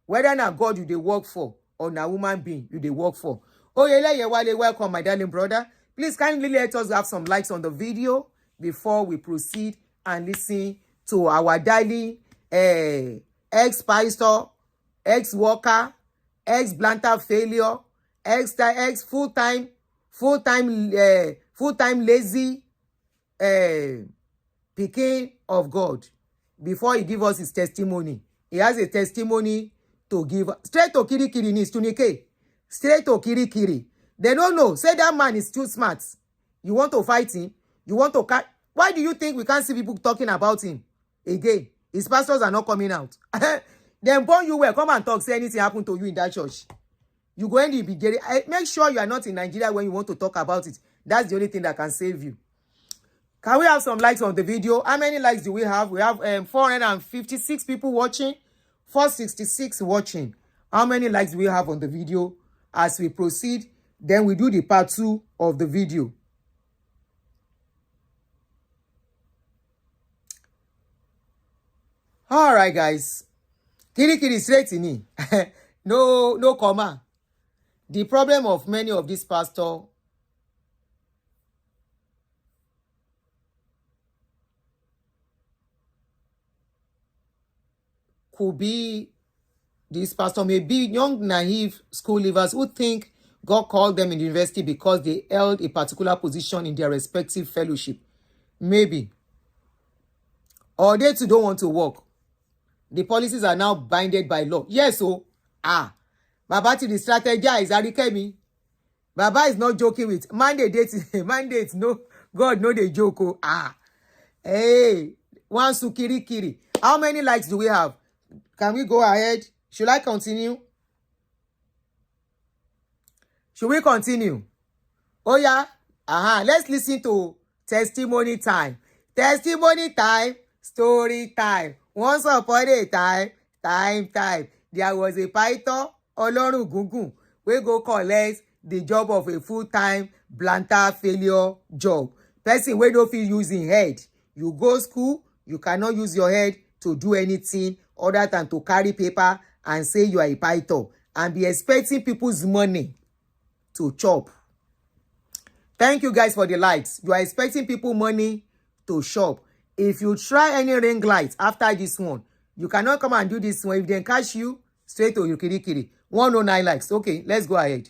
whether na God you dey work for, or na woman being you dey work for. Oyeyewale, welcome, my darling brother. Please kindly let us have some likes on the video before we proceed and listen to our darling ex-pastor, ex-worker, ex-blantant failure, ex-full-time lazy pikin of God. Before he give us his testimony, he has a testimony to give. Straight to Kirikiri needs to Nike. Straight to Kirikiri. They don't know. Say that man is too smart. You want to fight him? You want to cut? Why do you think we can't see people talking about him? Again, his pastors are not coming out. Then born you well, come and talk. Say anything happened to you in that church. You go in the beginning. Make sure you are not in Nigeria when you want to talk about it. That's the only thing that can save you. Can we have some likes on the video? How many likes do we have? We have 456 people watching, 466 watching. How many likes do we have on the video? As we proceed, then we do the part 2 of the video. All right, guys. Kirikiri straight in it. No comma. The problem of many of these pastors could be, this pastor may be young, naive school leavers who think God called them in the university because they held a particular position in their respective fellowship. Maybe. Or they too don't want to work. The policies are now binded by law. Yes, so, Baba to the strategize, Arikemi. Baba is not joking with mandate, no, God, no, they joke. Hey, one Sukirikiri. How many likes do we have? Can we go ahead? Should I continue? Should we continue? Oh yeah? Let's listen to testimony time. Testimony time, story time. Once upon a time. There was a python, Olorun Gungun, we go collect the job of a full-time blantant failure job. Person wey no fit use him head. You go school, you cannot use your head to do anything other than to carry paper and say you are a python and be expecting people's money to chop. Thank you guys for the likes. You are expecting people money to shop. If you try any ring light after this one, you cannot come and do this one. If they catch you, straight to your Kirikiri. 109 likes. Okay, let's go ahead.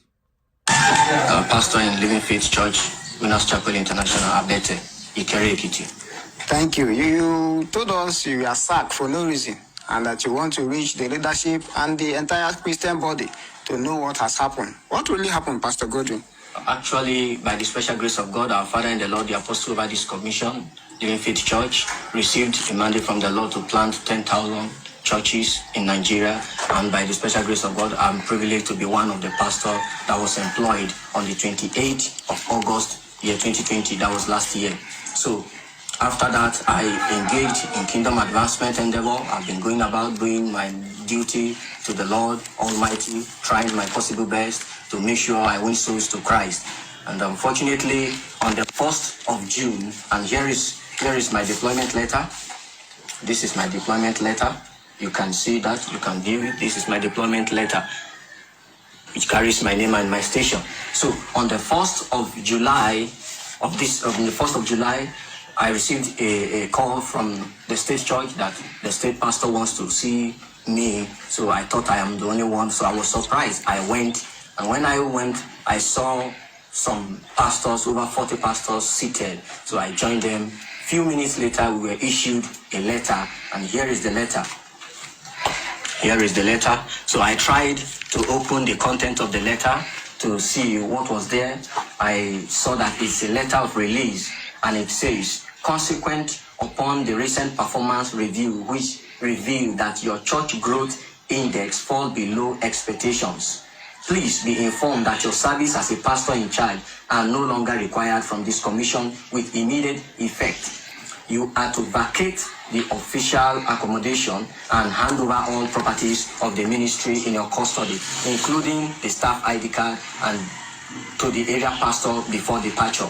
Pastor in Living Faith Church, Winners Chapel International, Abete, Ikere Ekiti. Thank you. You told us you are sacked for no reason and that you want to reach the leadership and the entire Christian body to know what has happened. What really happened, Pastor Godwin? Actually, by the special grace of God, our Father in the Lord, the Apostle over this commission, Living Faith Church, received a mandate from the Lord to plant 10,000 churches in Nigeria. And by the special grace of God, I'm privileged to be one of the pastors that was employed on the 28th of August, year 2020. That was last year. So after that, I engaged in kingdom advancement endeavor. I've been going about doing my duty to the Lord Almighty, trying my possible best to make sure I win souls to Christ. And unfortunately, on the 1st of June, and here is my deployment letter. This is my deployment letter. You can see that, you can view it. This is my deployment letter, which carries my name and my station. So on the 1st of July, I received a call from the state church that the state pastor wants to see me. So I thought I am the only one. So I was surprised. I went, and when I went, I saw some pastors, over 40 pastors seated. So I joined them. Few minutes later, we were issued a letter, and here is the letter. Here is the letter. So I tried to open the content of the letter to see what was there. I saw that it's a letter of release, and it says, consequent upon the recent performance review, which revealed that your church growth index fall below expectations. Please be informed that your service as a pastor in charge are no longer required from this commission with immediate effect. You are to vacate the official accommodation and hand over all properties of the ministry in your custody, including the staff ID card, and to the area pastor before departure.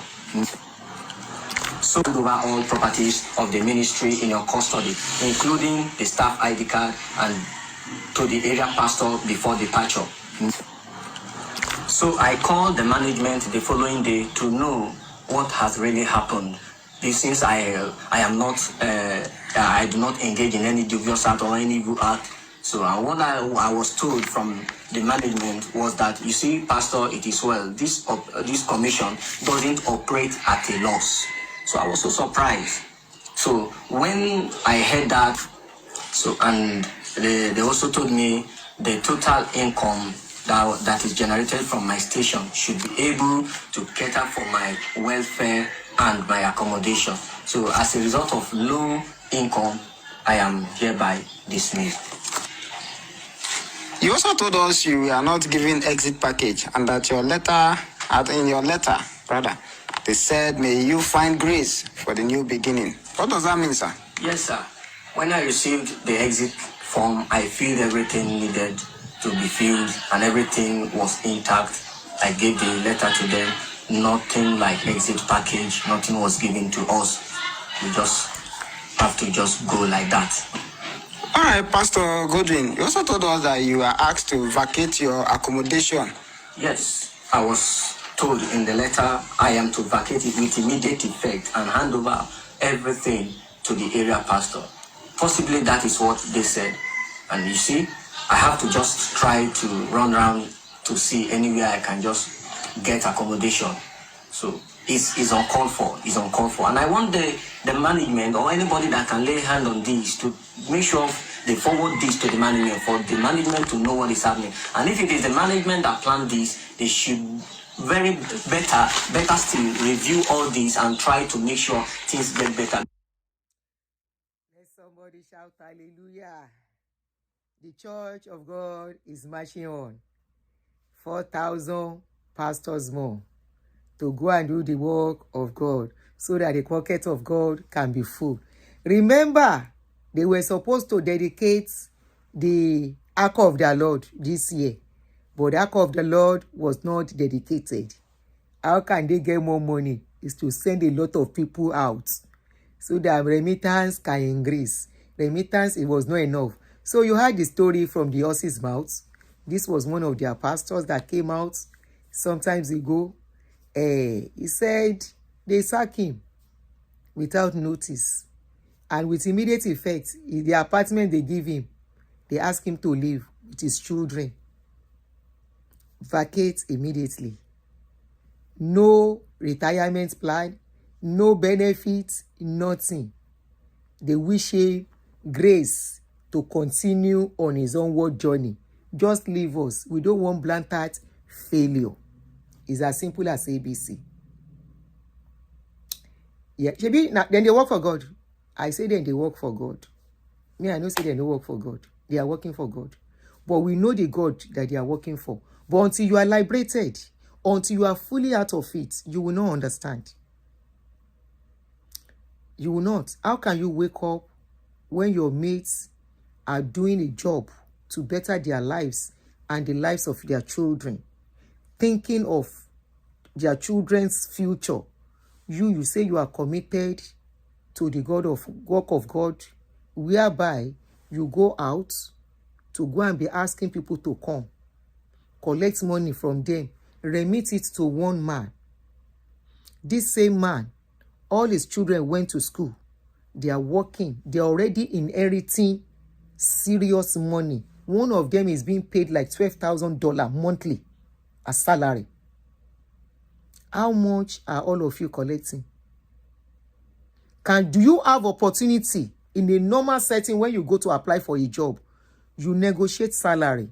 So hand over all properties of the ministry in your custody, including the staff ID card, and to the area pastor before departure. So I called the management the following day to know what has really happened. Since I do not engage in any dubious act or any evil act. So what I was told from the management was that, you see, Pastor, it is well. This commission doesn't operate at a loss. So I was so surprised. So when I heard that, and they also told me the total income that is generated from my station should be able to cater for my welfare and my accommodation. So as a result of low income, I am hereby dismissed. You also told us you are not giving exit package and that in your letter, they said, may you find grace for the new beginning. What does that mean, sir? Yes, sir. When I received the exit form, I filled everything needed to be filled and everything was intact. I gave the letter to them. Nothing like exit package, nothing was given to us. We just have to just go like that. All right, Pastor Godwin, you also told us that you are asked to vacate your accommodation. Yes, I was told in the letter I am to vacate it with immediate effect and hand over everything to the area pastor. Possibly that is what they said. And you see, I have to just try to run around to see anywhere I can just get accommodation. So it's uncalled for. It's uncalled for. And I want the management or anybody that can lay hand on this to make sure they forward this to the management, for the management to know what is happening. And if it is the management that planned this, they should better still review all this and try to make sure things get better. Let somebody shout hallelujah. The church of God is marching on. 4,000 pastors more to go and do the work of God so that the pocket of God can be full. Remember, they were supposed to dedicate the Ark of the Lord this year, but the Ark of the Lord was not dedicated. How can they get more money? Is to send a lot of people out so that remittance can increase. Remittance, it was not enough. So you heard the story from the horse's mouth. This was one of their pastors that came out sometimes ago. He said they sacked him without notice. And with immediate effect, in the apartment they give him, they ask him to leave with his children. Vacate immediately. no retirement plan, no benefits, nothing. They wish him grace to continue on his onward journey. Just leave us. We don't want Blantant failure. It's as simple as ABC. Yeah, then they work for God. I say then they work for God. Me, I know say they don't work for God. They are working for God. But we know the God that they are working for. But until you are liberated, until you are fully out of it, you will not understand. You will not. How can you wake up when your mates are doing a job to better their lives and the lives of their children, thinking of their children's future? You say you are committed to the work of God, whereby you go out to go and be asking people to come, collect money from them, remit it to one man. This same man, all his children went to school. They are working. They are already inheriting serious money. One of them is being paid like $12,000 monthly as salary. How much are all of you collecting? Do you have opportunity in a normal setting when you go to apply for a job? You negotiate salary.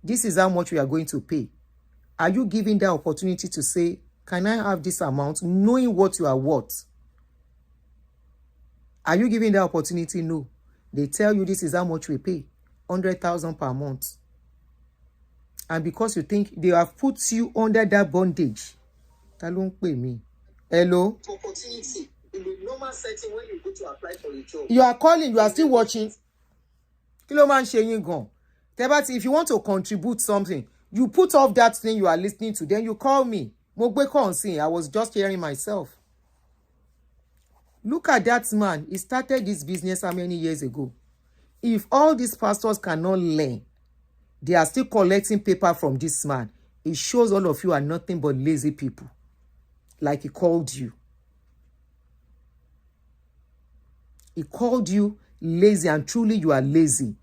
This is how much we are going to pay. Are you giving that opportunity to say, can I have this amount, knowing what you are worth? Are you giving that opportunity? No. They tell you this is how much we pay, 100,000 per month. And because you think they have put you under that bondage, don't pay me. Hello? Opportunity in the normal setting when you go to apply for a job. You are calling, you are still watching. Kilo man sheying gone. If you want to contribute something, you put off that thing you are listening to, then you call me. I was just hearing myself. Look at that man. He started this business how many years ago? If all these pastors cannot learn, they are still collecting paper from this man. It shows all of you are nothing but lazy people. Like he called you. He called you lazy, and truly you are lazy.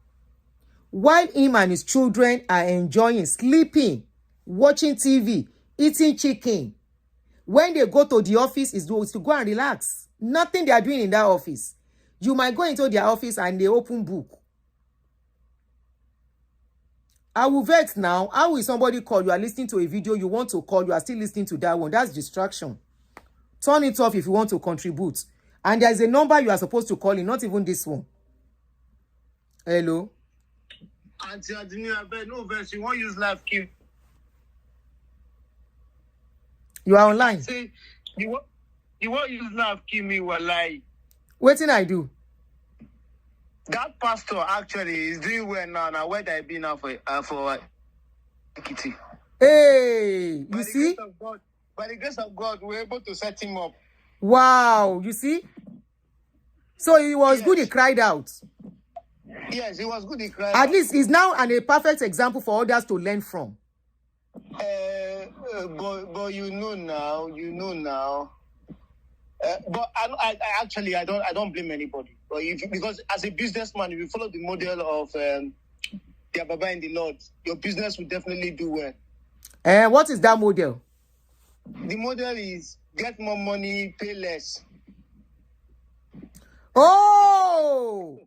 While him and his children are enjoying, sleeping, watching TV, eating chicken, when they go to the office, is to go and relax. Nothing they are doing in that office. You might go into their office and they open book. I will vex now. How will somebody call? You are listening to a video, you want to call, you are still listening to that one. That's distraction. Turn it off if you want to contribute. And there's a number you are supposed to call in, not even this one. Hello? Auntie Adini, I bet no verse. You won't use live key. You are online. Say, you won't use live key me will lie. What did I do? That pastor actually is doing well now. Now where they be now for Kitty. Hey, you see? By the grace of God, we're able to set him up. Wow, you see? So he was good, he cried out. Yes, he was good, he cried At out. least he's now a perfect example for others to learn from. But you know now. But I actually don't blame anybody. But because as a businessman, if you follow the model of their Baba in the Lord, your business will definitely do well. What is that model? The model is get more money, pay less. Oh,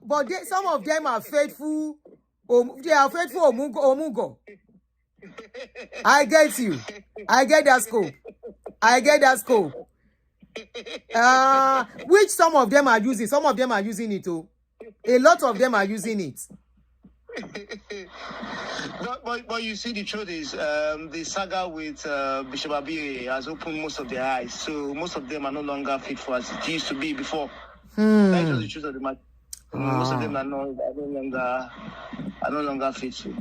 but some of them are faithful. They are faithful Omugo. I get you. I get that scope. Which some of them are using. Some of them are using it too. A lot of them are using it. But you see, the truth is, the saga with Bishop Abire has opened most of their eyes. So most of them are no longer faithful as it used to be before. That's just the truth of the matter. Most of them are no longer faithful.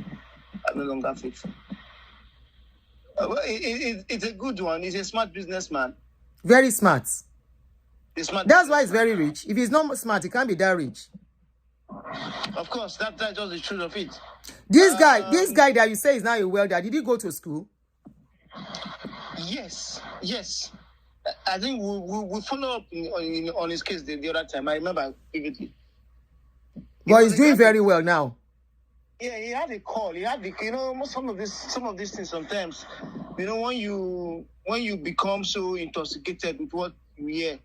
It's a good one. He's a smart businessman. Very smart. That's why he's very rich. If he's not smart, he can't be that rich. Of course, that's just the truth of it. This guy that you say is now a welder, did he go to school? Yes. I think we follow up on his case the other time. I remember vividly. But he's doing very well now. Yeah, he had a call. He had the, some of these things sometimes, when you become so intoxicated with what you hear.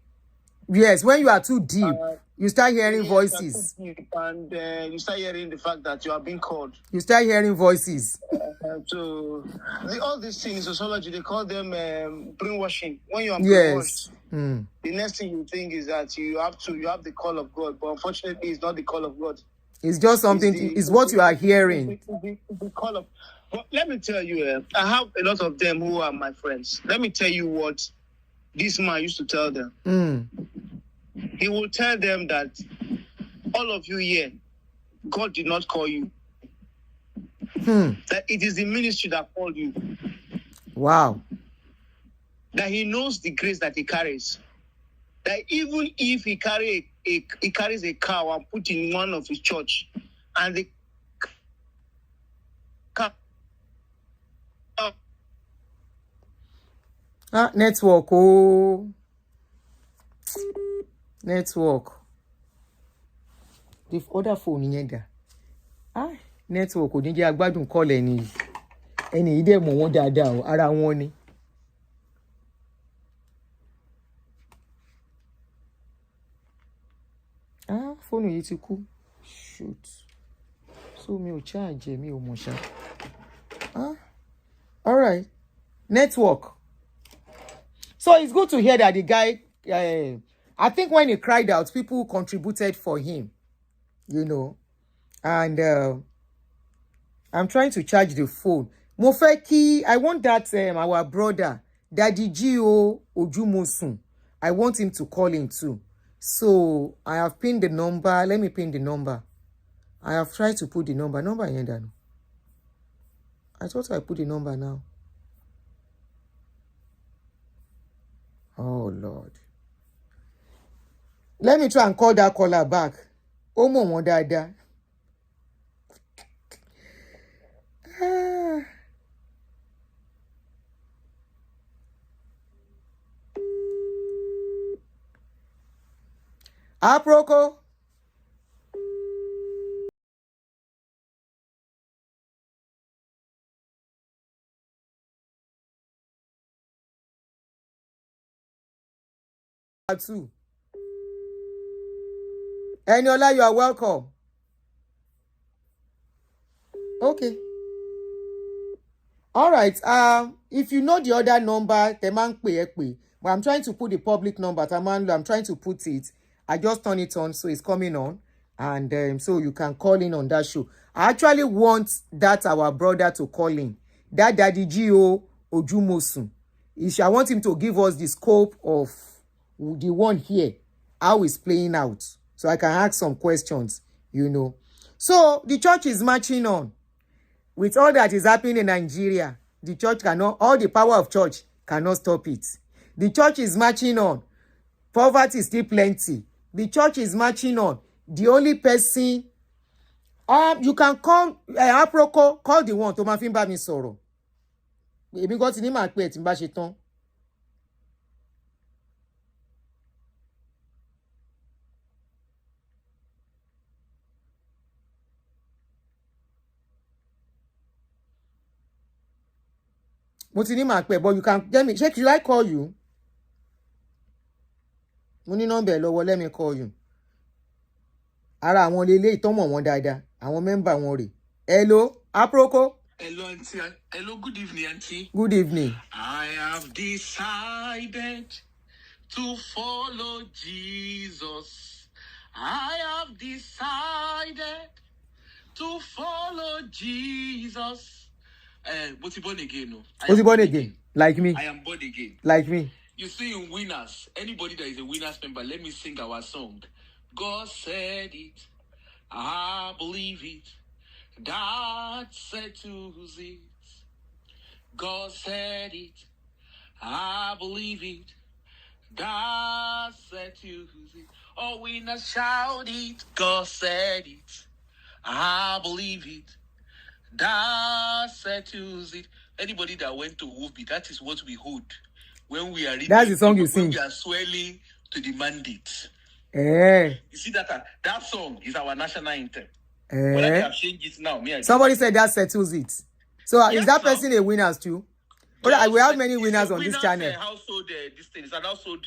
Yes, when you are too deep, you start hearing voices. And you start hearing the fact that you are being called. You start hearing voices. So all these things in sociology, they call them brainwashing. When you are Yes. brainwashed, the next thing you think is that you have the call of God, but unfortunately, it's not the call of God. It's just something. It's what you are hearing. The call of. But let me tell you, I have a lot of them who are my friends. Let me tell you what this man used to tell them. He will tell them that all of you here, God did not call you. That it is the ministry that called you. Wow. That he knows the grace that he carries. That even if he carries a cow and put in one of his church, and the cow network. Oh, network. The other phone in there. Network. Ò ní jẹ́ agbádùn call ẹni yìí dẹ̀ mọ̀ wọ́n dáadáa o, ara wọn ni. Phone yìí ti kú. Shoot. So mi ò charge mi ò mọ̀ ṣá. All right. Network. So it's good to hear that the guy, I think when he cried out, people contributed for him, and I'm trying to charge the phone. Mo fẹ́ kí, I want that our brother, Daddy Gio Ojumosun, I want him to call in too. So I have pinned the number. Let me pin the number. I have tried to put the number. I thought I put the number now. Oh, Lord. Let me try and call that caller back. Omo wọ́n dáadáa. Aproko. Two. Eniola, you are welcome. Okay. All right. If you know the other number, but I'm trying to put the public number. I'm trying to put it. I just turn it on, so it's coming on, and so you can call in on that show. I actually want that our brother to call in. That Daddy Gio Ojumosun. I want him to give us the scope of the one here, how it's playing out, so I can ask some questions. So the church is marching on. With all that is happening in Nigeria, the church all the power of church cannot stop it. The church is marching on. Poverty is still plenty. The church is marching on. The only person, you can call, Aproko, call the one, tó máa fi ń bá mi sọ̀rọ̀. Èmi gan ti ní máa pè tí n bá ṣe tán. Mo ti ní máa pè, but you can get me. Should I call you? Mo ní nọ́mbà ẹ̀ lọ́wọ́, let me call you. Ara àwọn lele ìtọ́mọ̀ wọn dáadáa. Àwọn member wọn rè. Hello, Aproko. Hello, auntie. Hello, good evening, auntie. Good evening. I have decided to follow Jesus. I have decided to follow Jesus. What's he born again? No? Was he born again? Like me? I am born again. Like me? You see, in Winners, anybody that is a Winners member, let me sing our song. God said it. I believe it. That settles it. God said it. I believe it. That settles it. Oh, Winners shout it. God said it. I believe it. That settles it. Anybody that went to Whoopi, that is what we hold when we are reading. That's the song you sing. When we are swelling to the mandate. You see that song is our national anthem. Whether they have changed it now, me, I don't Somebody know. said that settles it. So Yes, is that now. person a winner too? But Yes, we have many it's winners a on this winner's, channel. household, this thing is an household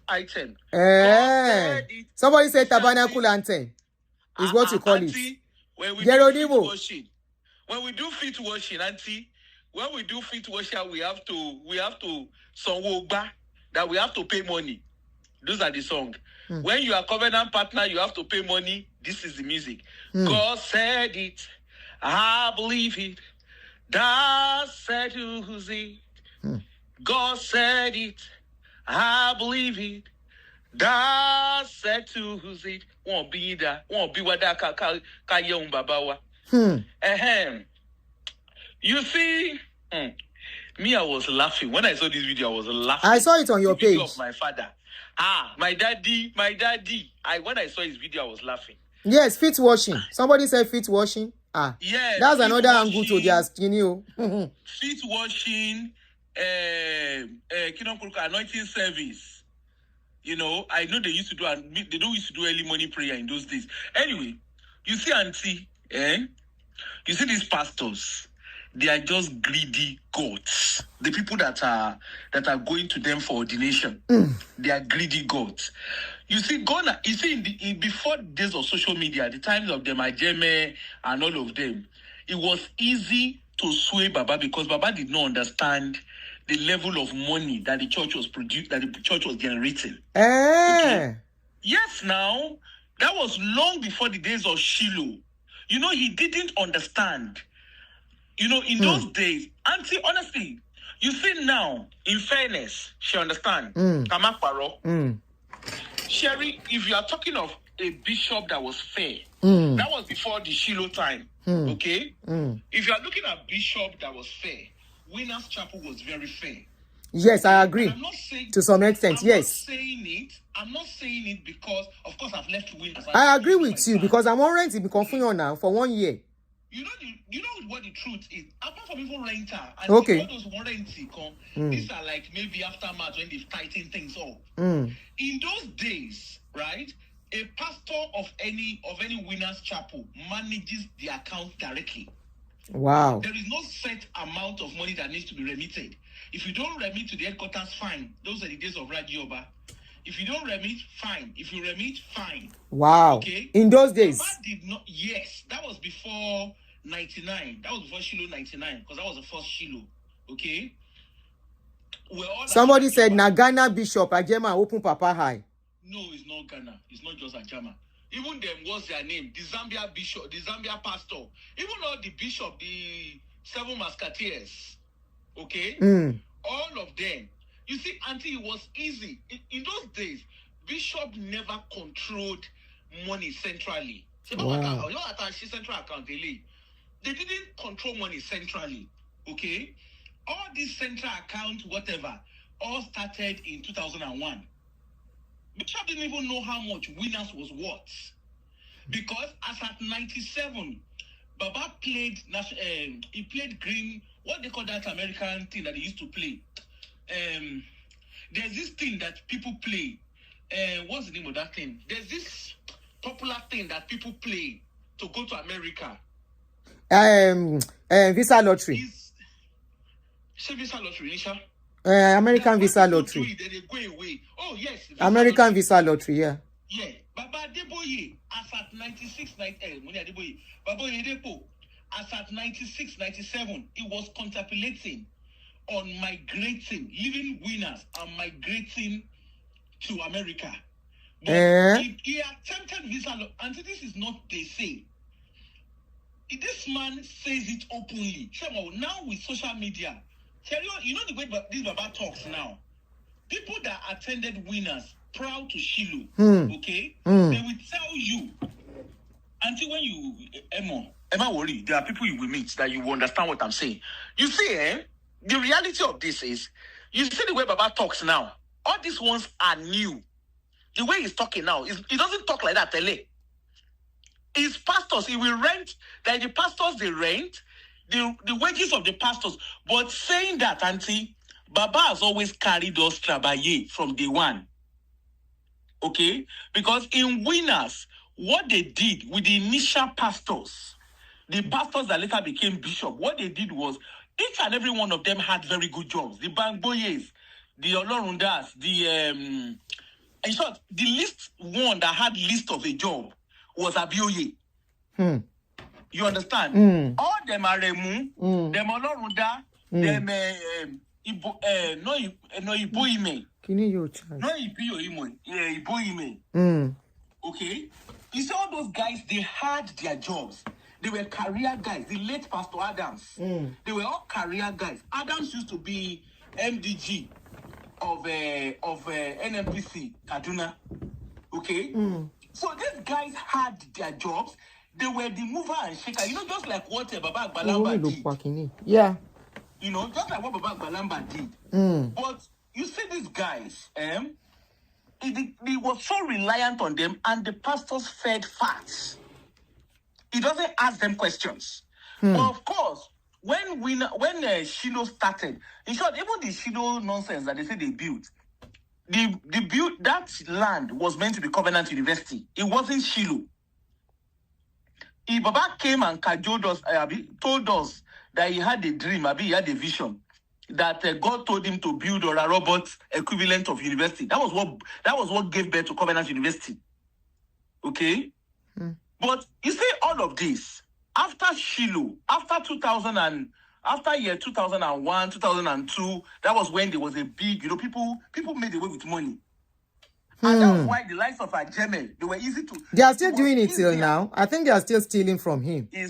item. God said it. Somebody said Shall tabernacle be- anthem is what you call Auntie, when we do Geronimo. feet washing, auntie, when we do feet washing, we have to song Ogba, that we have to pay money. Those are the songs. When you are covenant partner, you have to pay money. This is the music. God said it. I believe it. That settles it. God said it. I believe it. That settles it. Won't be that. Won't be what that ka young babawa. You see, me, I was laughing. When I saw this video, I was laughing. I saw it on your The video page. of my father. My daddy. When I saw his video, I was laughing. Yes, feet washing. Somebody said feet washing. Yes, That's feet another angle to washing. their skin. Feet washing, anointing service. You know, I know they used to do, and they don't used to do early morning prayer in those days. Anyway, you see, auntie, you see these pastors, they are just greedy gods. The people that are going to them for ordination, they are greedy gods. You see, before the days of social media, the times of the Majeme and all of them, it was easy to sway Baba because Baba did not understand the level of money that the church was generating. Okay? Yes, now, that was long before the days of Shiloh. You know, he didn't understand. You know, in those days, auntie, honestly, you see now, in fairness, she understand. Sherry, if you are talking of a bishop that was fair, that was before the Shiloh time, okay? If you are looking at bishop that was fair, Winners Chapel was very fair. Yes, I agree. I'm not saying, to some extent, yes. I'm not saying it because, of course, I've left Winners. I agree with you because I'm on rent in Confusion now for 1 year. You know what the truth is. Apart from even renter, and okay. all those warranty these are like maybe after March when they've tightened things up. In those days, right, a pastor of any Winners Chapel manages the account directly. Wow. There is no set amount of money that needs to be remitted. If you don't remit to the headquarters, fine. Those are the days of Radioba. If you don't remit, fine. If you remit, fine. Wow. Okay. In those days. Baba did not. Yes, that was before 99. That was before Shiloh 99 because that was the first Shiloh. Okay. Somebody said Nagana Bishop Ajema open Papa High. No, it's not Ghana. It's not just Ajama. Even them, what's their name? The Zambia bishop, the Zambia pastor. Even all the bishop, the 7 musketeers. Okay? All of them. You see, auntie, it was easy. In those days, bishop never controlled money centrally. Wow. Central account, they didn't control money centrally. Okay? All these central accounts, whatever, all started in 2001. Bishop didn't even know how much Winners was worth. Because as at 97, Baba played, he played green, what they call that American thing that they used to play. There's this thing that people play. What's the name of that thing? There's this popular thing that people play to go to America. Visa lottery. Visa lottery, Nisha? American Visa Lottery. They go away. Oh, yes. American Visa Lottery, yeah. Yeah. Baba Deboye, as at 96, Baba Oyedepo, as at 96, 97, he was contemplating on migrating, leaving Winners and migrating to America. But he attempted Visa Lottery, and this is not they say. This man says it openly. Now with social media, you know the way this Baba talks now. People that attended Winners proud to Shiloh, okay? They will tell you until when you Emma worry, there are people you will meet that you will understand what I'm saying. You see, the reality of this is, you see the way Baba talks now. All these ones are new. The way he's talking now, he doesn't talk like that, LA. His pastors, he will rent, like the pastors they rent, the wages of the pastors. But saying that, auntie, Baba has always carried us travailler from day one. Okay? Because in Winners, what they did with the initial pastors, the pastors that later became bishop, what they did was each and every one of them had very good jobs. The Bangboyes, the Olorundas, in short, the least one that had least of a job was Abioye. You understand? All them are Remu, them Olorunda, them no Iboime. No Iboime. Okay? You see all those guys, they had their jobs. They were career guys. The late Pastor Adams. They were all career guys. Adams used to be MDG of NMPC, Kaduna. Okay? So these guys had their jobs. They were the mover and shaker. You know, just like what Baba Balamba did. Yeah. You know, just like what Baba Balamba did. But you see these guys, he was so reliant on them, and the pastors fed fat. He doesn't ask them questions. But of course, when Shiloh started, in short, even the Shiloh nonsense that they say they built, that land was meant to be Covenant University. It wasn't Shiloh. Baba came and cajoled us, told us that he had a dream, he had a vision, that God told him to build a robot equivalent of university. That was what gave birth to Covenant University. Okay? But you see all of this, after Shiloh, after year 2001, 2002, that was when there was a big, people made away with money. And that was why the likes of Ajeme, they were easy to... They are still doing it till now. I think they are still stealing from him. They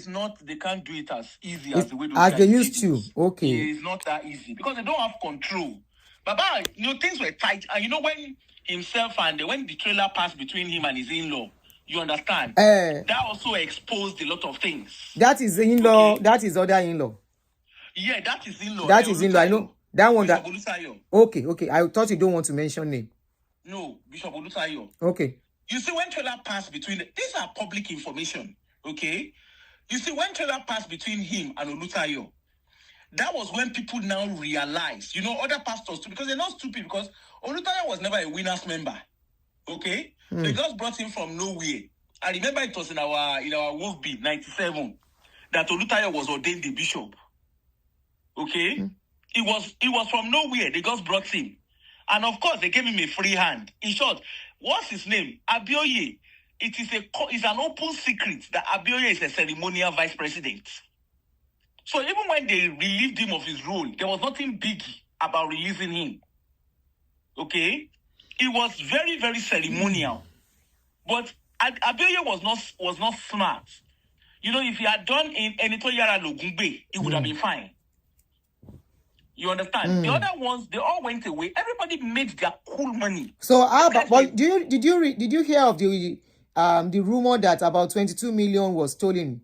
can't do it as easy as the way as they used to. Okay. It's not that easy because they don't have control. Baba, things were tight. And when himself and when the trailer passed between him and his in-law, you understand? That also exposed a lot of things. That is in-law. Okay. That is other in-law. Yeah, that is in-law. That is in-law. I know. That one Bishop that... Olusayo. Okay. I thought you don't want to mention name. No, Bishop Olusayo. Okay. You see, when trailer passed between... These are public information, okay? You see, when trailer passed between him and Olusayo, that was when people now realized, other pastors too, because they're not stupid, because Olusayo was never a winners member, okay? They just brought him from nowhere. I remember it was in our Wolf Beat 97 that Olusayo was ordained the bishop, okay? It was from nowhere. They just brought him. And of course, they gave him a free hand. In short, what's his name? Abioye. It's an open secret that Abioye is a ceremonial vice president. So even when they relieved him of his role, there was nothing big about releasing him. Okay? It was very, very ceremonial. But Abioye was not smart. If he had done in Enito Yara Logungbe, it would have been fine. You understand? The other ones, they all went away. Everybody made their cool money. So, but did you hear of the rumor that about 22 million was stolen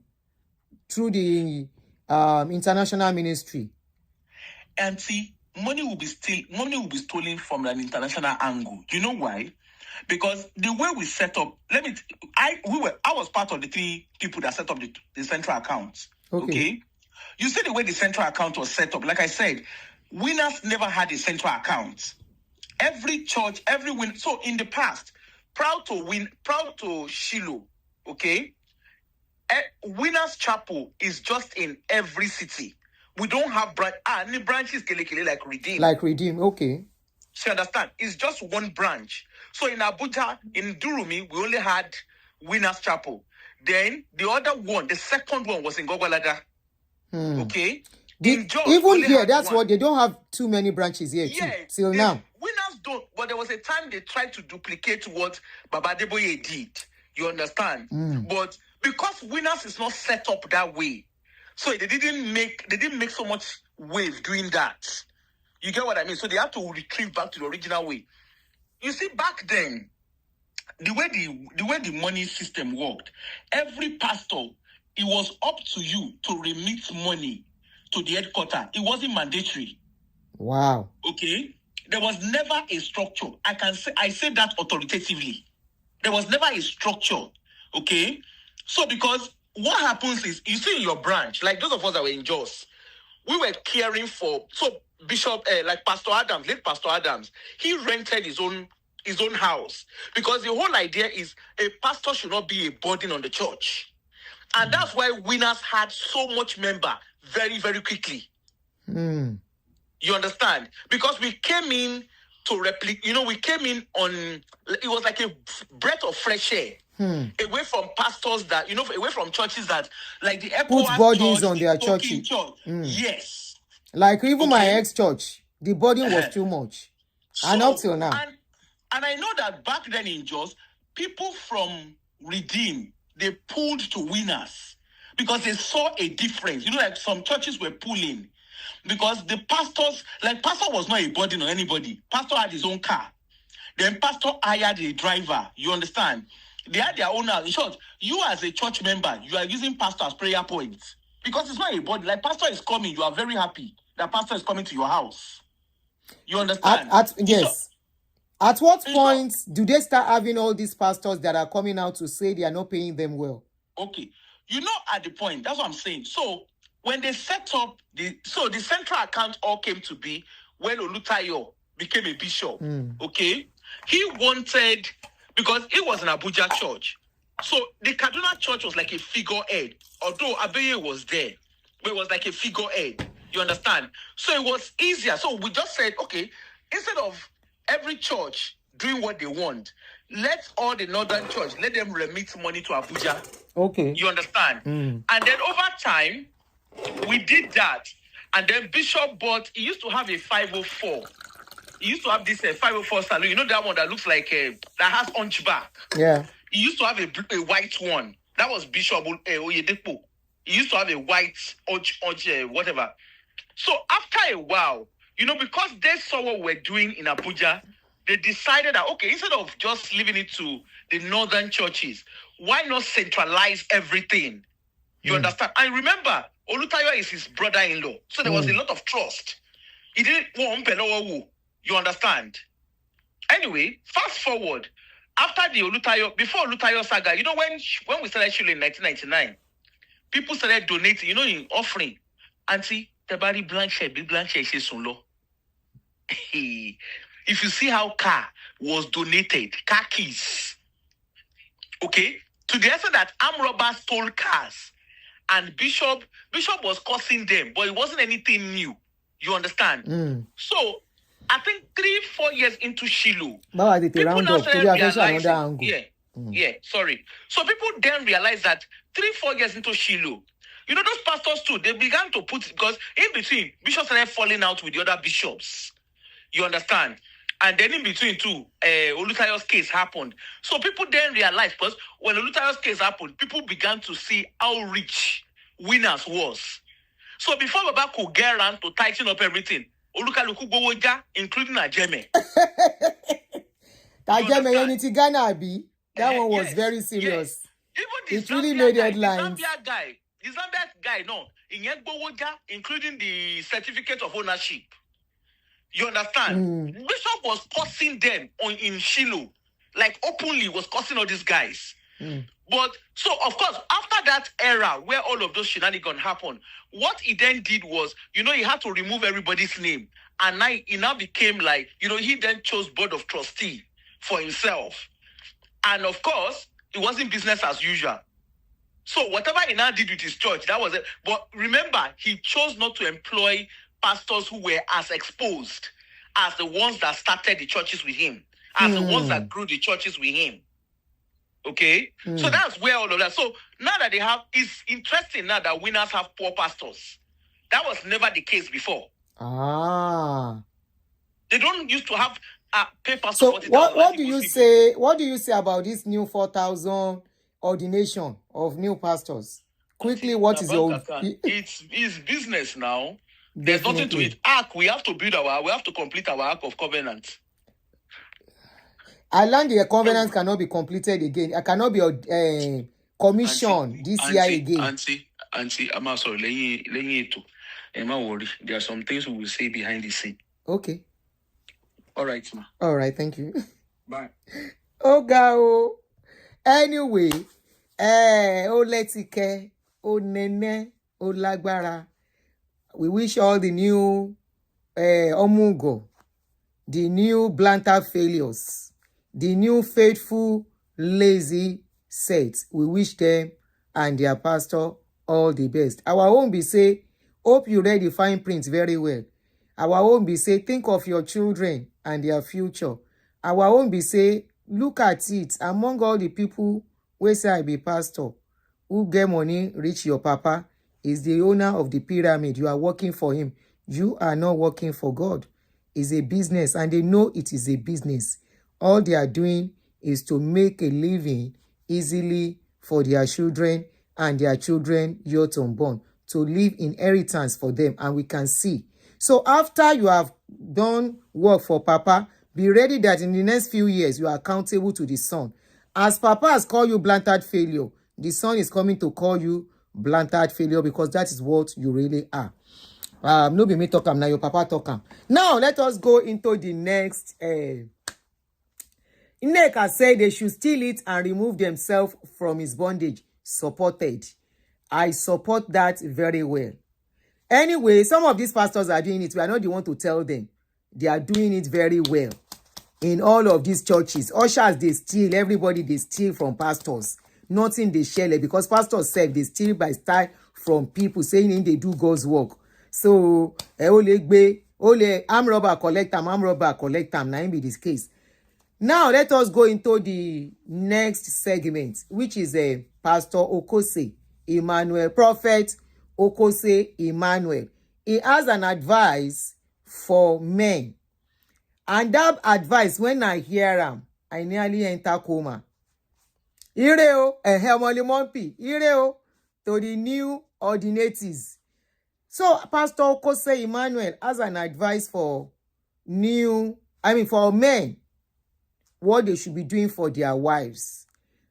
through the international ministry? And see, money will be stolen from an international angle. Do you know why? Because the way we set up, I was part of the 3 people that set up the central account. Okay? You see the way the central account was set up. Like I said, winners never had a central account. Every church, every win. So in the past, proud to Shiloh, okay? Winners Chapel is just in every city. We don't have any branches like Redeem. Like Redeem, okay. So you understand? It's just one branch. So in Abuja, in Durumi, we only had Winners Chapel. Then the other one, the second one was in Gogolada. Okay? Even here, that's what they don't have too many branches here till now. Winners don't, but there was a time they tried to duplicate what Baba Deboye did. You understand? But because Winners is not set up that way, so they didn't make so much wave doing that. You get what I mean? So they have to retrieve back to the original way. You see, back then, the way the money system worked, every pastor, it was up to you to remit money to the headquarters. It wasn't mandatory. Wow. Okay? There was never a structure. I say that authoritatively. There was never a structure. Okay? So because what happens is, you see in your branch, like those of us that were in Jos, we were caring for, so Bishop, like Pastor Adams, late Pastor Adams, he rented his own his own house. Because the whole idea is a pastor should not be a burden on the church. And that's why Winners had so much member very, very quickly. You understand? Because we came in to replicate, we came in on, it was like a breath of fresh air. Away from pastors that, away from churches that, like the put bodies on their churches. Yes. Like even my ex-church, the burden was too much. And up till now. And I know that back then in Jos, people from Redeem, they pulled to Winners because they saw a difference. Like some churches were pulling because the pastors, like pastor was not a burden on anybody. Pastor had his own car. Then pastor hired a driver. You understand? They had their own house. In short, you as a church member, you are using pastor as prayer points because it's not a burden. Like pastor is coming, you are very happy that pastor is coming to your house. You understand? Yes. At what point do they start having all these pastors that are coming out to say they are not paying them well? Okay. At the point, that's what I'm saying. So when they set up the central account all came to be when Olutayo became a bishop. Okay. He wanted, because it was an Abuja church. So the Kaduna church was like a figurehead. Although Abeye was there, but it was like a figurehead. You understand? So it was easier. So we just said, okay, instead of every church doing what they want, let all the northern church, let them remit money to Abuja. Okay. You understand? And then over time, we did that. And then Bishop he used to have a 504. He used to have this 504 saloon. You know that one that looks like, that has hunchback? Yeah. He used to have a white one. That was Bishop Oyedepo. He used to have a white whatever. So after a while, because they saw what we're doing in Abuja, they decided that, okay, instead of just leaving it to the northern churches, why not centralize everything? You understand? And remember, Olutayo is his brother-in-law. So there was a lot of trust. He didn't want Pelowo. You understand? Anyway, fast forward. After before Olutayo saga, when we started Shiloh in 1999, people started donating, in offering. Auntie, Tebari Blanche, if you see how car was donated, car keys, okay, to the extent that armed robbers stole cars, and Bishop was cursing them, but it wasn't anything new. You understand? So I think 3-4 years into Shiloh, people now started realizing, sorry. So people then realized that 3-4 years into Shiloh, those pastors too, they began to put, because in between, bishops started falling out with the other bishops. You understand? And then in between too, Olutayo's case happened. So people then realized, because when Olutayo's case happened, people began to see how rich Winners was. So before Baba could get around to tighten up everything, Olukaluku Gowoja, including Ajeme. That one was very serious. Even it really made headlines. The Zambia guy, no, including the certificate of ownership. You understand? Bishop was cursing them in Shiloh, like openly was cursing all these guys. But so of course, after that era where all of those shenanigans happened, what he then did was, he had to remove everybody's name, and now he became like, he then chose board of trustee for himself, and of course, it wasn't business as usual. So whatever he now did with his church, that was it. But remember, he chose not to employ pastors who were as exposed as the ones that started the churches with him, as the ones that grew the churches with him. Okay? So that's where all of that. So now that it's interesting now that Winners have poor pastors. That was never the case before. They don't used to have pay pastors. So what do you say? What do you say about this new 4,000 ordination of new pastors? Quickly, what is your? It's business now. There's nothing to it. We have to complete our ark of covenant. I learned the covenant cannot be completed again. It cannot be commissioned this year again. Auntie, I'm sorry. I'm not worried. There are some things we will say behind the scene. Okay. All right, ma. All right, thank you. Bye. Go. Anyway, letike, nene, lagbara. We wish all the new Omugo, the new Blantant failures. the new faithful Lazi set. We wish them and their pastor all the best. Our own be say, hope you read the fine print very well. Our own be say, think of your children and their future. Our own be say, look at it. Among all the people wey say I be pastor, who get money reach your papa is the owner of the pyramid. You are working for him. You are not working for God. It's a business, and they know it is a business. All they are doing is to make a living easily for their children and their children yet unborn, to leave inheritance for them, and we can see. So after you have done work for Papa, be ready that in the next few years you are accountable to the son. As Papa has called you Blantant failure, the son is coming to call you Blantant failure, because that is what you really are. No be me talk am, now your Papa talk am. Now let us go into the next. Nneka said they should steal it and remove themselves from his bondage. Supported. I support that very well. Anyway, some of these pastors are doing it. We are not the one to tell them. They are doing it very well. In all of these churches, ushers, they steal. Everybody, they steal from pastors. Nothing they share, because pastors say they steal by style from people saying they do God's work. So, I'm robber collect them, I'm robber collect them. Now, be this case. Now, let us go into the next segment, which is Pastor Okose Emmanuel, Prophet Okose Emmanuel. He has an advice for men. And that advice, when I hear him, I nearly enter coma. Ireo, Ireo, to the new ordinatees. So, Pastor Okose Emmanuel has an advice for for men, what they should be doing for their wives.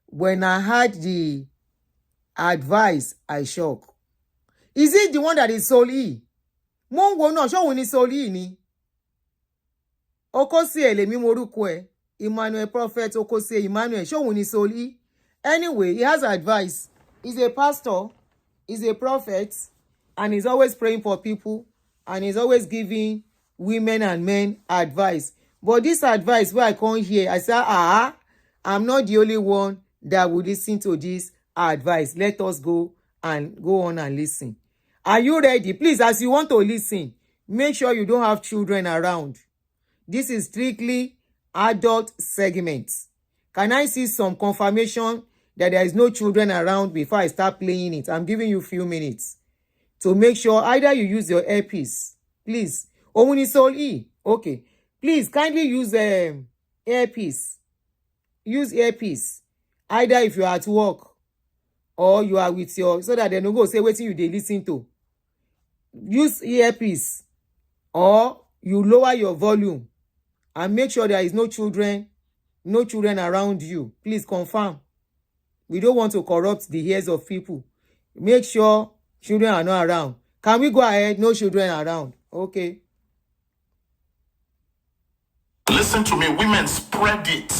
When I heard the advice, I shocked. Is it the one that is solely? Mongo no, show when is solely ni. Okose elemi morukwe. Emmanuel, Prophet Okose Emmanuel, show when is solely. Anyway, he has advice. He's a pastor, he's a prophet, and he's always praying for people, and he's always giving women and men advice. But this advice, where I come here, I say, I'm not the only one that will listen to this advice. Let us go on and listen. Are you ready? Please, as you want to listen, make sure you don't have children around. This is strictly adult segments. Can I see some confirmation that there is no children around before I start playing it? I'm giving you a few minutes to make sure either you use your earpiece. Please. Okay. Please kindly use earpiece. Use earpiece. Either if you are at work or you are with your, so that they don't go say what you they listen to. Use earpiece, or you lower your volume and make sure there is no children around you. Please confirm. We don't want to corrupt the ears of people. Make sure children are not around. Can we go ahead? No children around. Okay. Listen to me, women, spread it.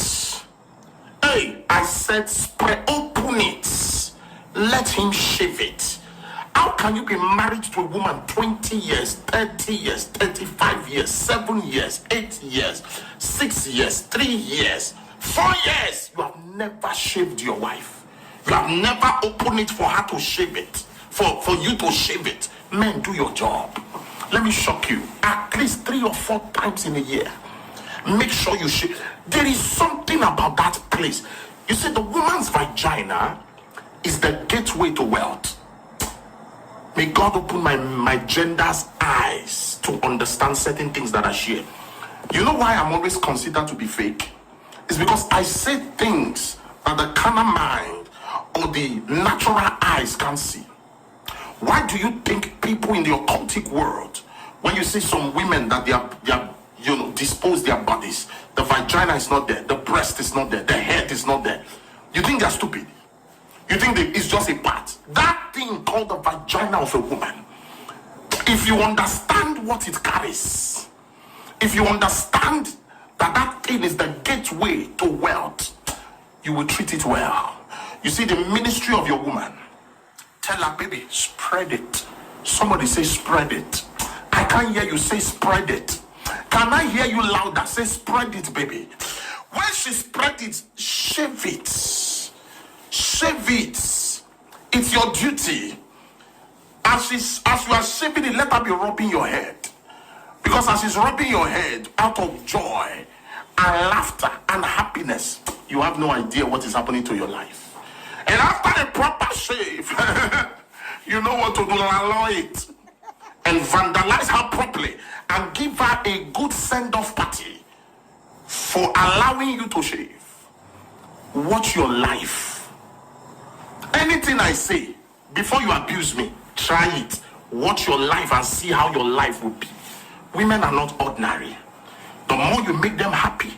Hey, I said spread, open it. Let him shave it. How can you be married to a woman 20 years, 30 years, 35 years, 7 years, 8 years, 6 years, 3 years, 4 years? You have never shaved your wife. You have never opened it for her to shave it, for you to shave it. Men, do your job. Let me shock you. At least 3 or 4 times in a year. Make sure you shave. There is something about that place. You see, the woman's vagina is the gateway to wealth. May God open my gender's eyes to understand certain things that I share. You know why I'm always considered to be fake? It's because I say things that the carnal mind or the natural eyes can't see. Why do you think people in the occultic world, when you see some women that they are dispose their bodies, the vagina is not there, the breast is not there, the head is not there, you think they're stupid? You think it's just a part? That thing called the vagina of a woman, if you understand what it carries, if you understand that thing is the gateway to wealth, you will treat it well. You see, the ministry of your woman, tell her, baby, spread it. Somebody say spread it. I can't hear you say spread it. Can I hear you louder? Say spread it, baby. When she spread it, shave it. Shave it. It's your duty. As you are shaving it, let her be rubbing your head. Because as she's rubbing your head out of joy and laughter and happiness, you have no idea what is happening to your life. And after the proper shave, you know what to do, allow it and vandalize her properly and give her a good send-off party for allowing you to shave. Watch your life. Anything I say, before you abuse me, try it. Watch your life and see how your life will be. Women are not ordinary. The more you make them happy,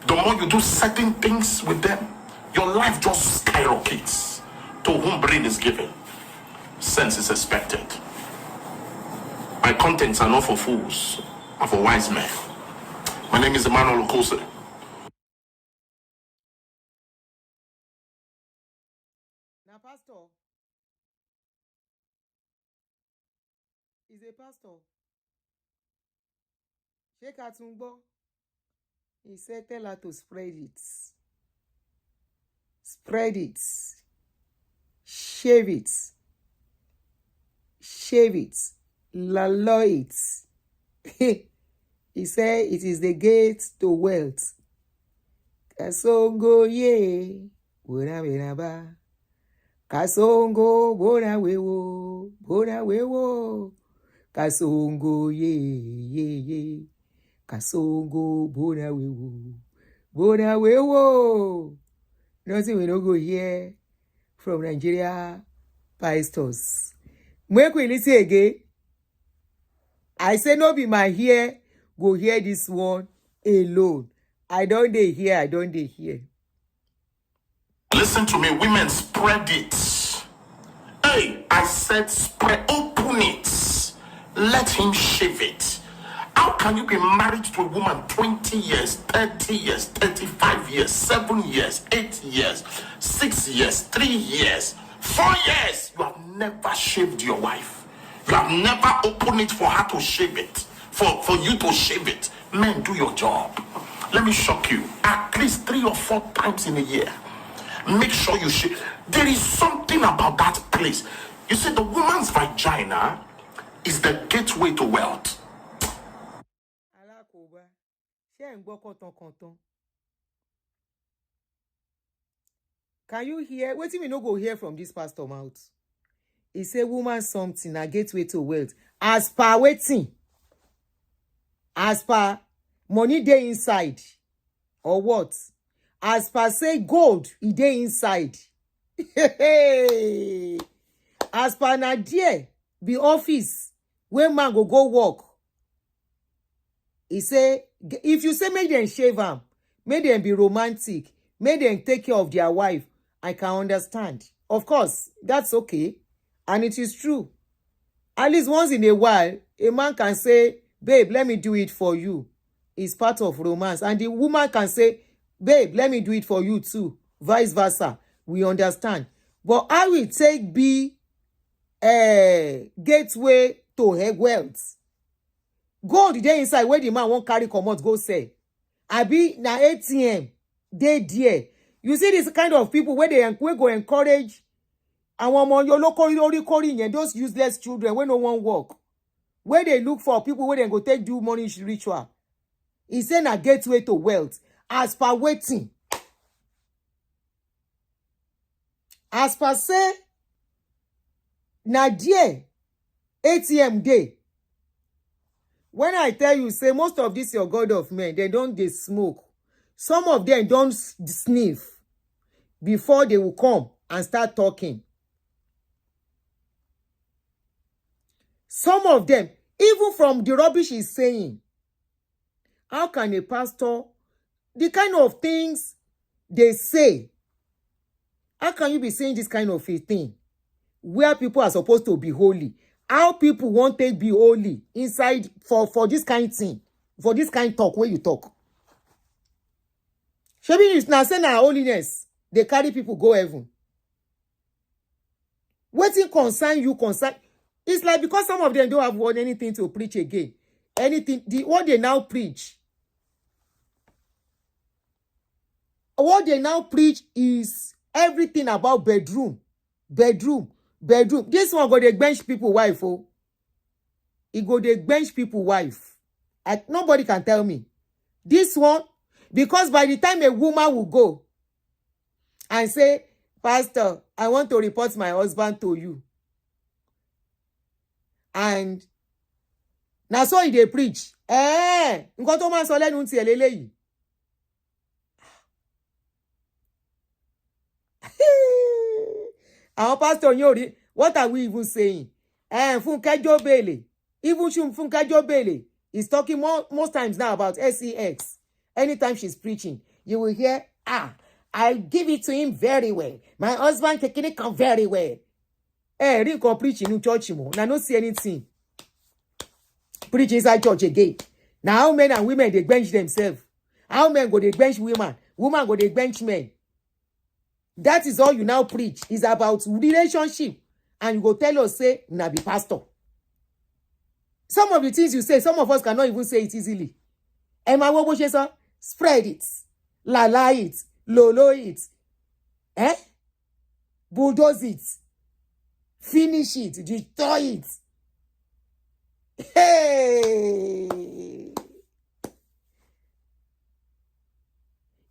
the more you do certain things with them, your life just skyrockets. To whom brain is given, sense is expected. My contents are not for fools, are for wise men. My name is Emmanuel Okose. Now, pastor is a pastor. Sheikh Atumbo, he said, tell her to spread it. Spread it. Shave it. Shave it. Lallow it. He said, it is the gate to wealth. Kasongo ye, bona benaba. Kasongo bona wewo. Kasongo ye. Kasongo bona wewo. Nothing we no go hear from Nigeria pastors. Make we listen again. I say no be my ear go hear this one alone. I don't dey hear. Listen to me, women, spread it. Hey, I said spread, open it. Let him shave it. How can you be married to a woman 20 years, 30 years, 35 years, 7 years, 8 years, 6 years, 3 years, 4 years? You have never shaved your wife. You have never opened it for her to shave it, for you to shave it. Men, do your job. Let me shock you. At least 3 or 4 times in a year. Make sure you shave. There is something about that place. You see, the woman's vagina is the gateway to wealth. Can you hear? What do we no go hear from this pastor mouth? He say woman something, a gateway to wealth. As per waiting. As per money dey inside. Or what? As per say gold, e dey inside. As per na there be office where man go work. He say, if you say make them shave am, make them be romantic, make them take care of their wife, I can understand. Of course, that's okay. And it is true. At least once in a while, a man can say, babe, let me do it for you. It's part of romance. And the woman can say, babe, let me do it for you too. Vice versa. We understand. But how will take be a gateway to her wealth? Gold dey inside where the man won't carry comot go sell. Abi na ATM dey there. You see this kind of people where they go encourage àwọn ọmọ olórí yẹn, those useless children wey no wan work, where they look for people where they go take do money ritual. He say na gateway to wealth. As per waiting, as per say na there ATM dey. When I tell you, say most of this your God of men, they don't dey smoke. Some of them don't sniff before they will come and start talking. Some of them, even from the rubbish he's saying, how can a pastor, the kind of things they say, how can you be saying this kind of a thing where people are supposed to be holy? How people want to be holy inside for this kind of thing, for this kind of talk where you talk? Shebi is now saying our holiness, they carry people go heaven. Wetin concern you concern? It's like because some of them don't have anything to preach again. Anything, what they now preach what they now preach is everything about bedroom. This one go dey bench people wife, oh. He go dey bench people wife. Nobody can tell me. This one, because by the time a woman will go and say, Pastor, I want to report my husband to you. And now so he dey preach. Nǹkan tó máa sọ lẹ́nu tiẹ̀ lélẹ́yìí. Our pastor Yori, what are we even saying? Funke Jobele, even Funke Jobele is talking most times now about sex. Anytime she's preaching, you will hear, I give it to him very well. My husband taking it very well. Read preaching in church more. Now not see anything. Preach inside church again. Now how men and women they bench themselves? How men go they bench women? Women go they bench men? That is all you now preach. Is about relationship. And you go tell us, say, na be pastor. Some of the things you say, some of us cannot even say it easily. Emma Woboshesa, spread it. Lala it. Lolo it. Bulldoze it. Finish it. Destroy it. Hey!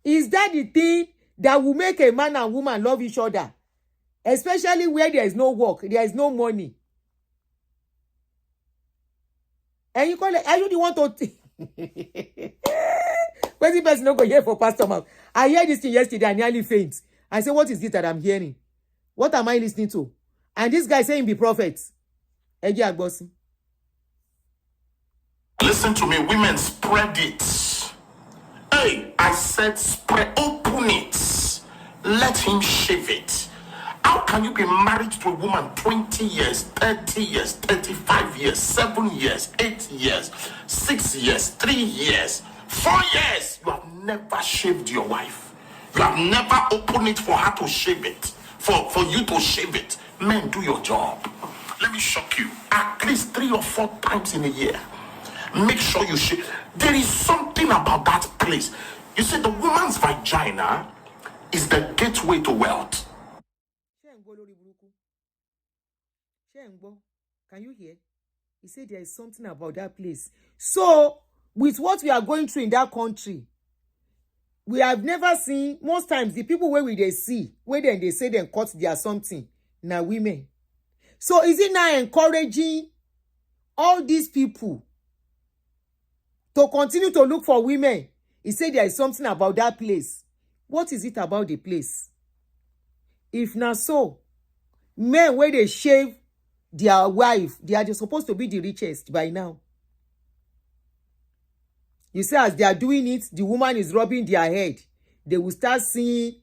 Is that the thing that will make a man and woman love each other? Especially where there is no work, there is no money. And you call it, are you the one to... Where's the person not go here for Pastor Mark? I heard this thing yesterday, I nearly faint. I said, what is it that I'm hearing? What am I listening to? And this guy saying be prophet. Listen to me, women, spread it. Hey, I said spread, open it. Let him shave it. How can you be married to a woman 20 years, 30 years, 35 years, 7 years, 8 years, 6 years, 3 years, 4 years? You have never shaved your wife. You have never opened it for her to shave it, for you to shave it. Men, do your job. Let me shock you. At least 3 or 4 times in a year. Make sure you shave. There is something about that place. You see, the woman's vagina is the gateway to wealth. Can you hear? He said there is something about that place. So, with what we are going through in that country, we have never seen, most times, the people where they see, where they say they cut their something, now women. So, is it now encouraging all these people to continue to look for women? He said there is something about that place. What is it about the place? If not so, men where they shave their wife, they are just supposed to be the richest by now. You see, as they are doing it, the woman is rubbing their head. They will start seeing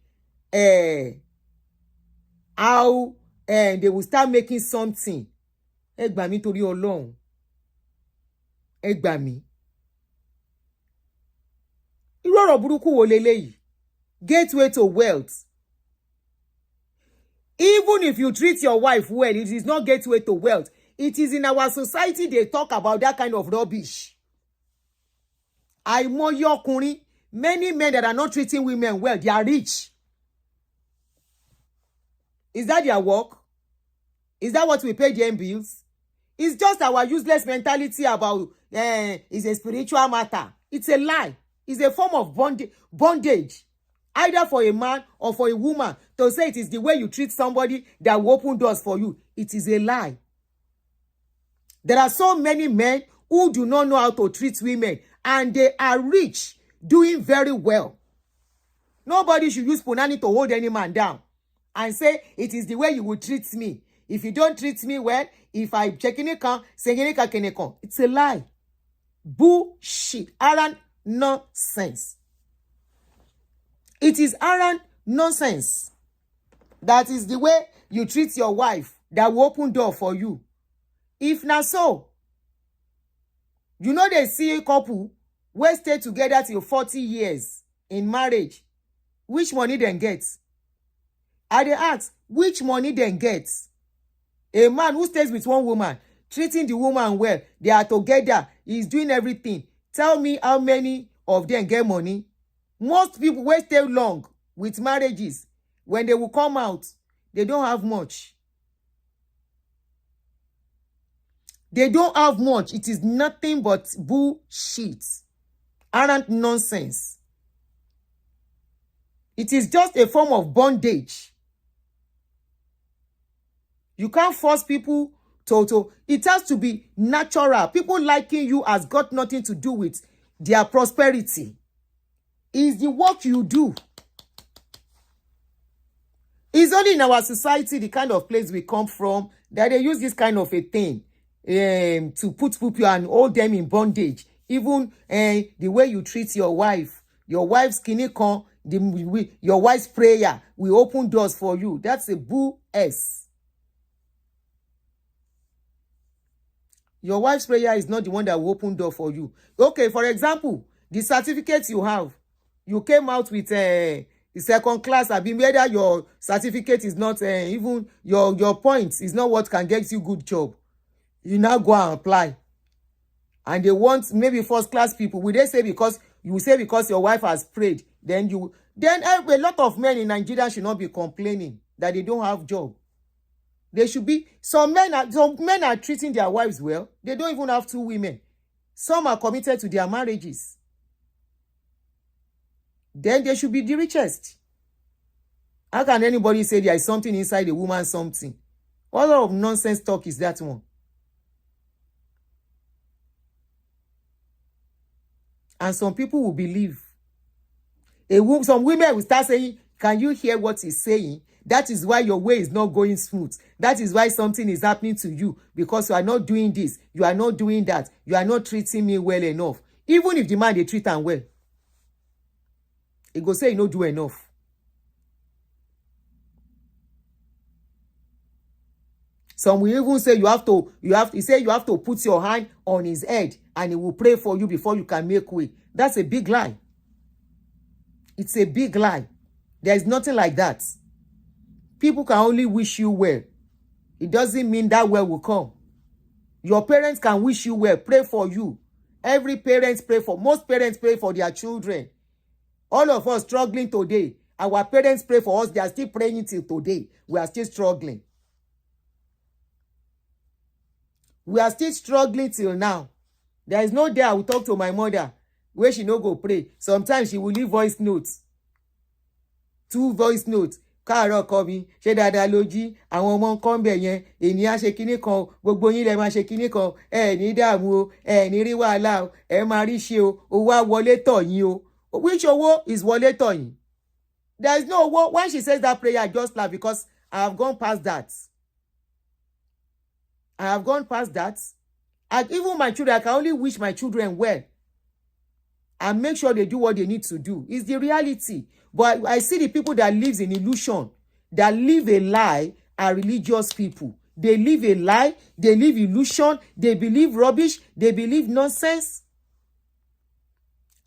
how they will start making something. Ẹ gbà mí torí Ọlọ́run. Ẹ gbà mí. Irú ọ̀rọ̀ burúkú wo leléyìí? Gateway to wealth. Even if you treat your wife well, it is not gateway to wealth. It is in our society they talk about that kind of rubbish. Àìmọye ọkùnrin, many men that are not treating women well, they are rich. Is that their work? Is that what we pay them bills? It's just our useless mentality about it's a spiritual matter. It's a lie. It's a form of bondage. Either for a man or for a woman to say it is the way you treat somebody that will open doors for you. It is a lie. There are so many men who do not know how to treat women and they are rich, doing very well. Nobody should use punani to hold any man down and say it is the way you will treat me. If you don't treat me well, if I check in a car, it's a lie. Bullshit. Arrant nonsense. It is arrant nonsense. That is the way you treat your wife that will open door for you. If not so, you know they see a couple who stay together till 40 years in marriage. Which money then gets? I dey ask, which money then gets? A man who stays with one woman, treating the woman well, they are together, he's doing everything. Tell me how many of them get money? Most people will stay long with marriages. When they will come out, they don't have much. They don't have much. It is nothing but bullshit. Arrant nonsense. It is just a form of bondage. You can't force people to. It has to be natural. People liking you has got nothing to do with their prosperity. It's the work you do. It's only in our society, the kind of place we come from, that they use this kind of a thing to put people and hold them in bondage. Even the way you treat your wife's skinny con, your wife's prayer will open doors for you. That's a bull S. Your wife's prayer is not the one that will open door for you. Okay, for example, the certificate you have, you came out with the second class. I mean, whether your certificate is not even your points is not what can get you good job. You now go and apply, and they want maybe first class people. Will they say because your wife has prayed, then a lot of men in Nigeria should not be complaining that they don't have job. They should be. Some men are treating their wives well. They don't even have 2 women. Some are committed to their marriages. Then they should be the richest. How can anybody say there is something inside a woman something? What sort of nonsense talk is that one? And some people will believe. Some women will start saying, can you hear what he's saying? That is why your way is not going smooth. That is why something is happening to you, because you are not doing this, you are not doing that, you are not treating me well enough. Even if the man they treat am well, he go say you no do enough. Some will even say you have to put your hand on his head and he will pray for you before you can make way. That's a big lie. It's a big lie. There is nothing like that. People can only wish you well. It doesn't mean that well will come. Your parents can wish you well, pray for you. Most parents pray for their children. All of us struggling today, our parents pray for us. They are still praying till today. We are still struggling. We are still struggling till now. There is no day I will talk to my mother where she no go pray. Sometimes she will leave voice notes. 2 voice notes. Káàárọ̀ kọ́ mi, ṣé dáadáa ló jí, àwọn ọmọ nǹkan bẹ̀ yẹn, ènìyàn ṣe kinní kan, gbogbo yín lẹ máa ṣe kinní kan, ẹ ní dààmú o, ẹ ní rí wàhálà o, ẹ máa rí ṣe o, owó á wọlé tọ̀ yín o. Which owó is wọlé tọ̀ yín? There is no owó. When she says that prayer, I just laugh because I have gone past that. And even my children, I can only wish my children well and make sure they do what they need to do. It's the reality. But I see the people that live in illusion, that live a lie, are religious people. They live a lie, they live illusion, they believe rubbish, they believe nonsense.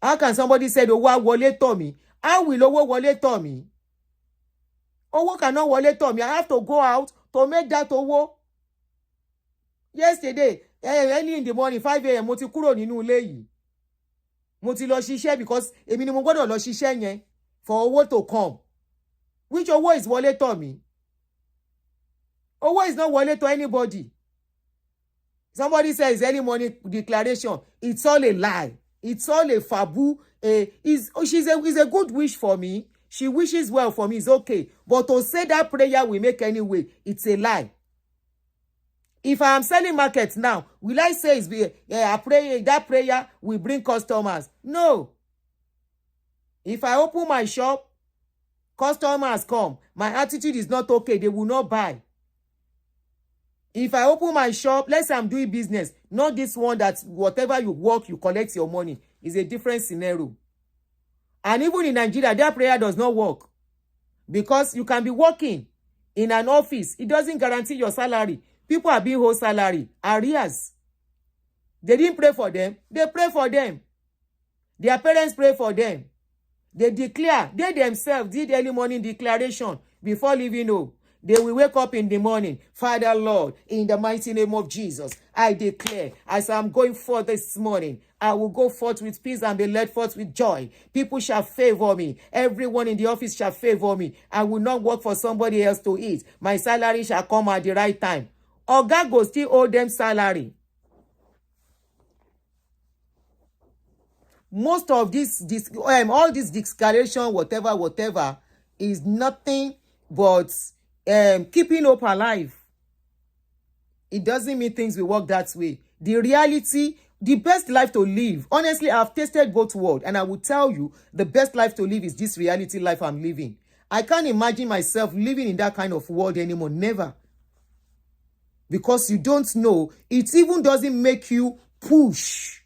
How can somebody say, "Owó á wọlé tọ̀ mí"? How will owó wọlé tọ̀ mí? Owó cannot wọlé tọ̀ mí. I have to go out to make that owó. Yesterday, early in the morning, 5 a.m., mo ti kúrò nínú ilé yìí. Mo ti lọ ṣiṣẹ́ because èmi ni mo gbọ́dọ̀ lọ ṣiṣẹ́ yẹn for owó to come. Which owó is wọlé tọ̀ mí? Owó is not wọlé to anybody. Somebody says early morning declaration. It's all a lie. It's all a fabu. Is a good wish for me. She wishes well for me. It's okay. But to say that prayer we make anyway, it's a lie. If I am selling market now, will I say that prayer will bring customers? No. If I open my shop, customers come. My attitude is not okay. They will not buy. If I open my shop, let's say I'm doing business, not this one that whatever you work, you collect your money. It's a different scenario. And even in Nigeria, that prayer does not work. Because you can be working in an office. It doesn't guarantee your salary. People are being whole salary. Arrears. They didn't pray for them. They pray for them. Their parents pray for them. They declare. They themselves did early morning declaration before leaving home. They will wake up in the morning. Father, Lord, in the mighty name of Jesus, I declare, as I'm going forth this morning, I will go forth with peace and be led forth with joy. People shall favor me. Everyone in the office shall favor me. I will not work for somebody else to eat. My salary shall come at the right time. Oga go still owe them salary. Most of all this declaration, whatever, is nothing but keeping hope alive. It doesn't mean things will work that way. The reality, the best life to live, honestly, I've tasted both worlds, and I will tell you, the best life to live is this reality life I'm living. I can't imagine myself living in that kind of world anymore. Never. Because you don't know, it even doesn't make you push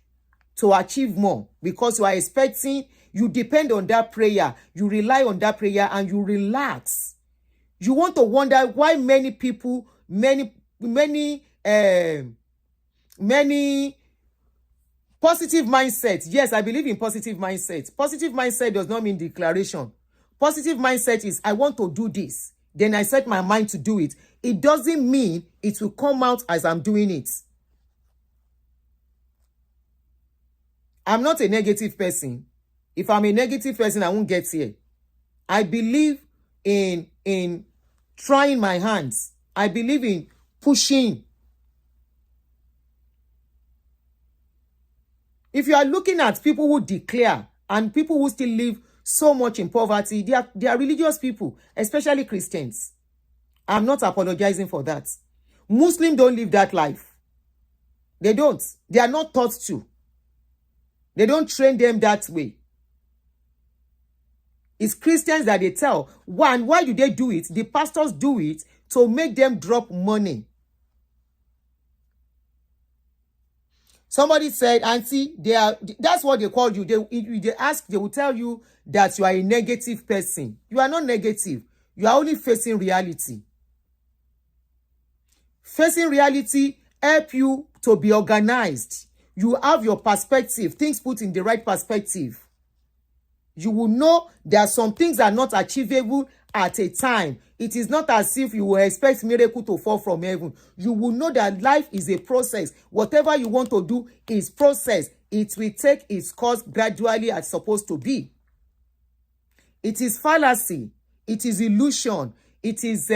to achieve more, because you are expecting, you depend on that prayer, you rely on that prayer, and you relax. You want to wonder why many people, many positive mindsets. Yes, I believe in positive mindsets. Positive mindset does not mean declaration. Positive mindset is, I want to do this. Then I set my mind to do it. It doesn't mean it will come out as I'm doing it. I'm not a negative person. If I'm a negative person, I won't get here. I believe in trying my hands. I believe in pushing. If you are looking at people who declare and people who still live so much in poverty, they are religious people, especially Christians. I'm not apologizing for that. Muslims don't live that life. They don't. They are not taught to. They don't train them that way. It's Christians that they tell. One, why do they do it? The pastors do it to make them drop money. Somebody said, Auntie, that's what they call you. They will tell you that you are a negative person. You are not negative. You are only facing reality. Facing reality help you to be organized. You have your perspective, things put in the right perspective. You will know there are some things that are not achievable at a time. It is not as if you will expect miracle to fall from heaven. You will know that life is a process. Whatever you want to do is process. It will take its course gradually as supposed to be. It is fallacy. It is illusion. It is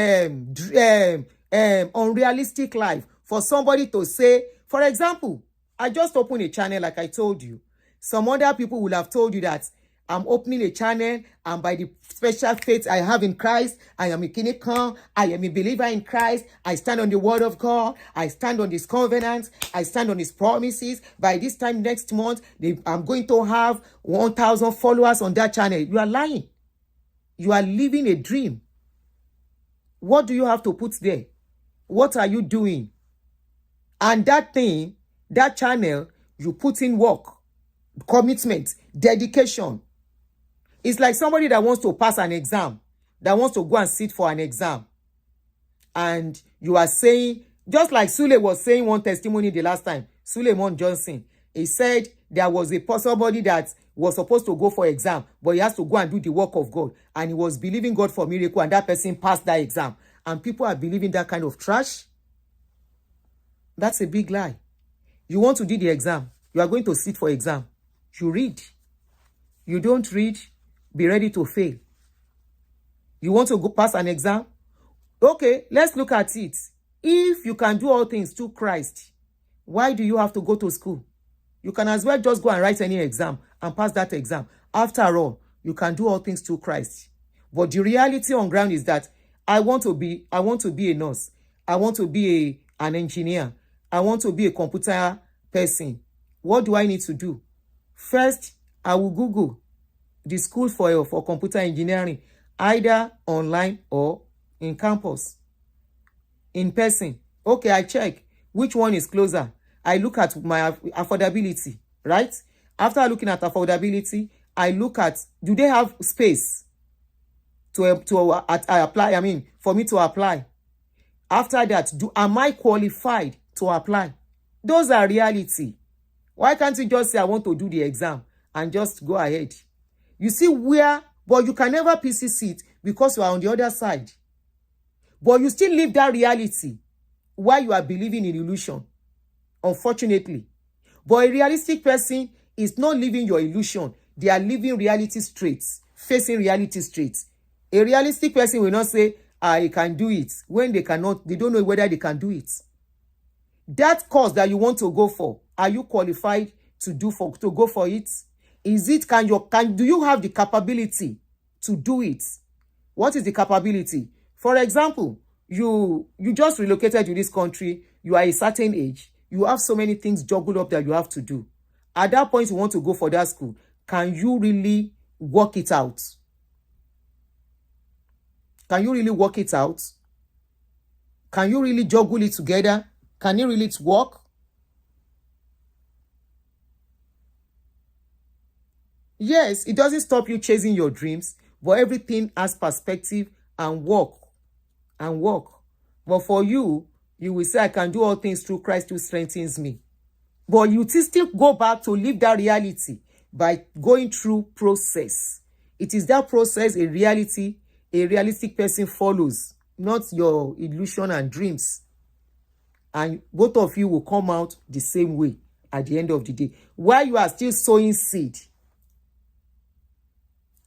unrealistic life for somebody to say, for example, I just opened a channel like I told you. Some other people will have told you that I'm opening a channel, and by the special faith I have in Christ, I am a Kinikan, I am a believer in Christ, I stand on the word of God, I stand on his covenants, I stand on his promises. By this time next month, I'm going to have 1,000 followers on that channel. You are lying. You are living a dream. What do you have to put there? What are you doing? And that thing, that channel, you put in work, commitment, dedication. It's like somebody that wants to pass an exam, that wants to go and sit for an exam. And you are saying, just like Sule was saying one testimony the last time, Suleiman Johnson, he said there was somebody that was supposed to go for exam, but he has to go and do the work of God. And he was believing God for miracle, and that person passed that exam. And people are believing that kind of trash. That's a big lie. You want to do the exam. You are going to sit for exam. You read. You don't read. Be ready to fail. You want to go pass an exam? Okay, let's look at it. If you can do all things through Christ, why do you have to go to school? You can as well just go and write any exam and pass that exam. After all, you can do all things through Christ. But the reality on ground is that I want to be a nurse. I want to be an engineer. I want to be a computer person. What do I need to do? First, I will Google the school for computer engineering, either online or in campus, in person. Okay, I check which one is closer. I look at my affordability, right? After looking at affordability, I look at, do they have space to apply? I mean, for me to apply. After that, am I qualified to apply? Those are reality. Why can't you just say, I want to do the exam and just go ahead? You see but you can never PCC it because you are on the other side. But you still live that reality while you are believing in illusion, unfortunately. But a realistic person is not living your illusion. They are living reality straight, facing reality straight. A realistic person will not say, I can do it, when they cannot, they don't know whether they can do it. That course that you want to go for, are you qualified to go for it? Is it, do you have the capability to do it? What is the capability? For example, you just relocated to this country, you are a certain age, you have so many things juggled up that you have to do. At that point, you want to go for that school. Can you really work it out? Can you really work it out? Can you really juggle it together? Can it really work? Yes, it doesn't stop you chasing your dreams, but everything has perspective and work. But for you, you will say, I can do all things through Christ who strengthens me. But you still go back to live that reality by going through process. It is that process a realistic person follows, not your illusion and dreams. And both of you will come out the same way at the end of the day. While you are still sowing seed,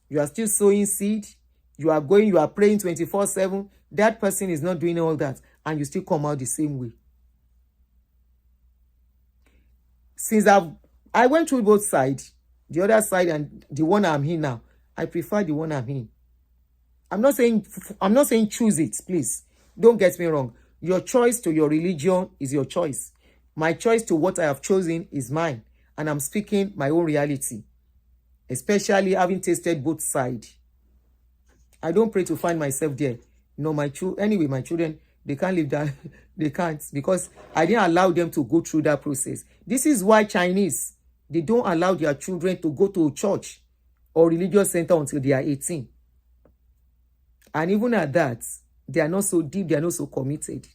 you are praying 24/7, that person is not doing all that, and you still come out the same way. Since I went through both sides, the other side and the one I'm in now, I prefer the one I'm in. I'm not saying choose it, please. Don't get me wrong. Your choice to your religion is your choice. My choice to what I have chosen is mine, and I'm speaking my own reality, especially having tasted both sides. I don't pray to find myself there. No, my children, they can't live that. They can't, because I didn't allow them to go through that process. This is why Chinese, they don't allow their children to go to a church or religious center until they are 18. And even at that, they are not so deep, they are not so committed.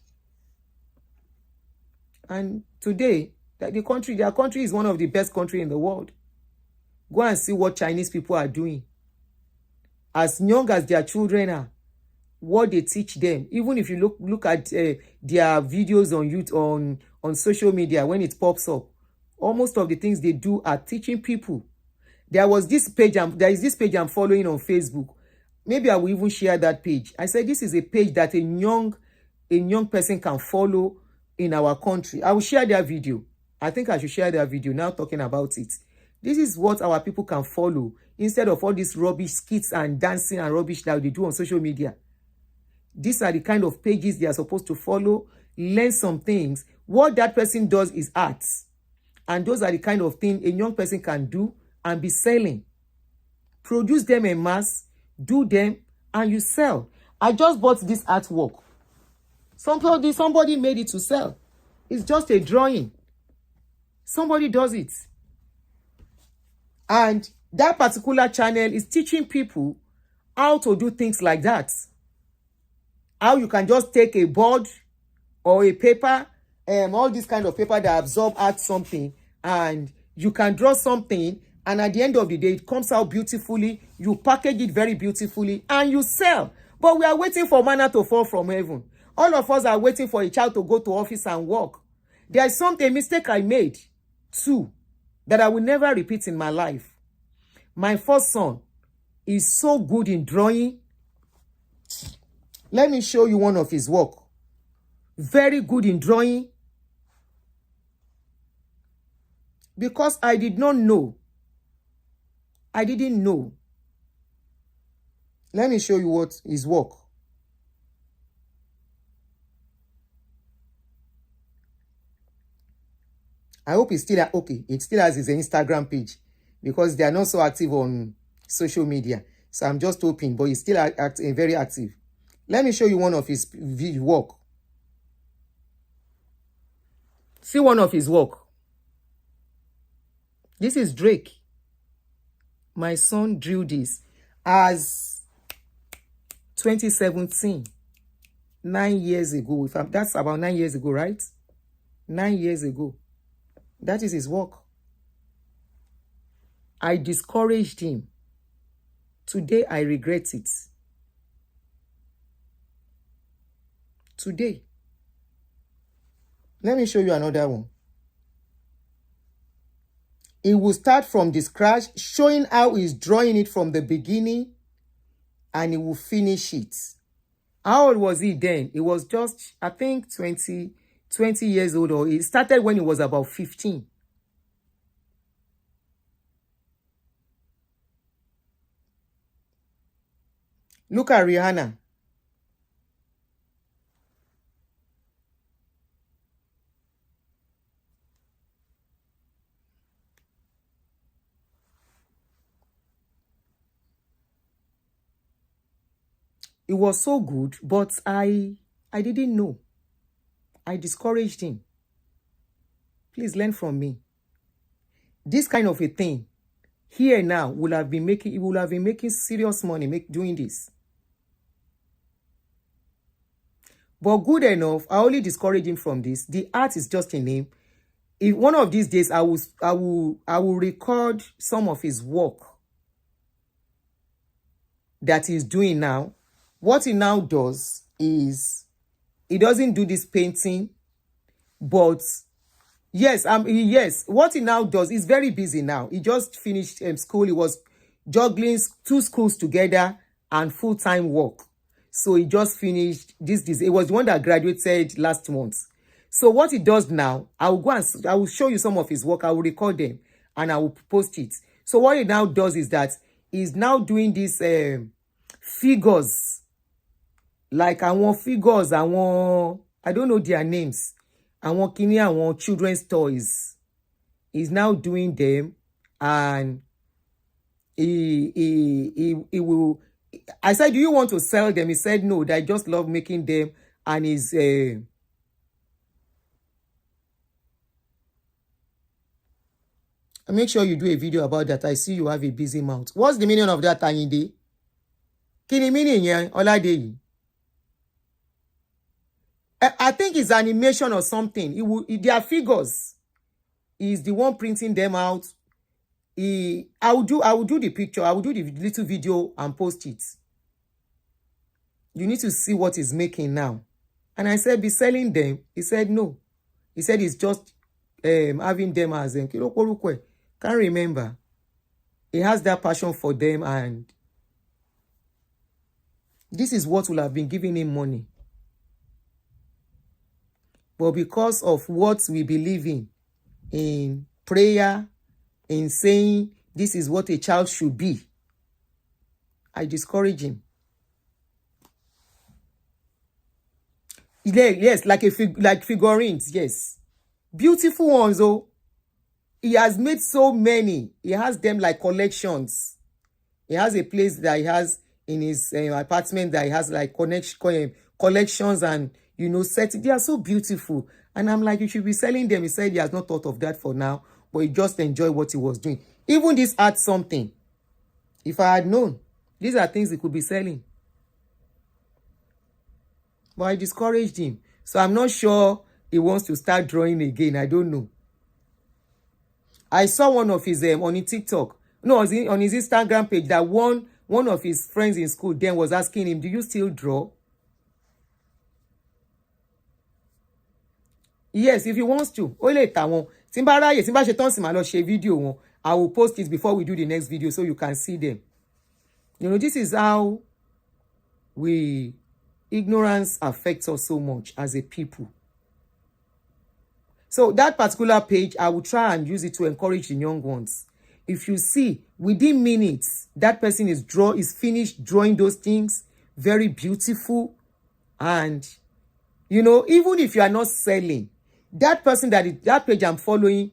And today, their country is one of the best countries in the world. Go and see what Chinese people are doing. As young as their children are, what they teach them. Even if you look at their videos on YouTube, on social media, when it pops up, almost of the things they do are teaching people. There is this page I'm following on Facebook. Maybe I will even share that page. I said this is a page that a young person can follow in our country. I will share their video. I think I should share their video now, talking about it. This is what our people can follow instead of all these rubbish skits and dancing and rubbish that they do on social media. These are the kind of pages they are supposed to follow, learn some things. What that person does is arts. And those are the kind of things a young person can do and be selling. Produce them en mass, do them, and you sell. I just bought this artwork. Somebody made it to sell. It's just a drawing. Somebody does it. And that particular channel is teaching people how to do things like that. How you can just take a board or a paper, all this kind of paper that absorb art something, and you can draw something, and at the end of the day, it comes out beautifully. You package it very beautifully, and you sell. But we are waiting for manna to fall from heaven. All of us are waiting for a child to go to office and work. There is a mistake I made too that I will never repeat in my life. My first son is so good in drawing. Let me show you one of his work. Very good in drawing. Because I did not know. I didn't know. Let me show you what his work. I hope it's still okay. It still has his Instagram page because they are not so active on social media. So I'm just hoping, but he's still very active. Let me show you one of his work. See one of his work. This is Drake. My son drew this as 2017, 9 years ago. That's about 9 years ago, right? 9 years ago. That is his work. I discouraged him. Today, I regret it. today. Let me show you another one. He will start from the scratch, showing how he's drawing it from the beginning, and he will finish it. How old was he then? He was just, I think, 20 years old, or he started when he was about 15. Look at Rihanna. It was so good, but I didn't know. I discouraged him. Please learn from me. This kind of a thing here now he would have been making serious money doing this. But good enough, I only discourage him from this. The art is just a name. If one of these days I will record some of his work that he's doing now. What he now does is he doesn't do this painting, but yes, what he now does is very busy now. He just finished school. He was juggling 2 schools together and full-time work. So he just finished this. It was the one that graduated last month. So what he does now, I will show you some of his work. I will record them and I will post it. So what he now does is that he's now doing these figures, like figures, I don't know their names. Children's toys. He's now doing them, and he will. I said, do you want to sell them? He said, no, that I just love making them. And he's make sure you do a video about that. I see you have a busy mouth. What's the meaning of that, Anyide? Kini meaning here, Oladeyi? I think it's animation or something. They are figures. He's the one printing them out. I will do the picture. I will do the little video and post it. You need to see what he's making now. And I said, be selling them. He said, no. He said he's just having them as can't remember. He has that passion for them, and this is what will have been giving him money. But because of what we believe in prayer, in saying this is what a child should be, I discourage him. Yes, like figurines, yes. Beautiful ones, oh. He has made so many. He has them like collections. He has a place that he has in his apartment that he has like collections and, set. They are so beautiful. And I'm like, you should be selling them. He said he has not thought of that for now, but he just enjoyed what he was doing. Even this art something. If I had known, these are things he could be selling. But I discouraged him. So I'm not sure he wants to start drawing again. I don't know. I saw one of his on his TikTok. No, on his Instagram page that one of his friends in school then was asking him, do you still draw? Yes, if he wants to. Video, I will post it before we do the next video so you can see them. This is how ignorance affects us so much as a people. So that particular page, I will try and use it to encourage the young ones. If you see, within minutes, that person is finished drawing those things, very beautiful. And, even if you are not selling, that person that page I'm following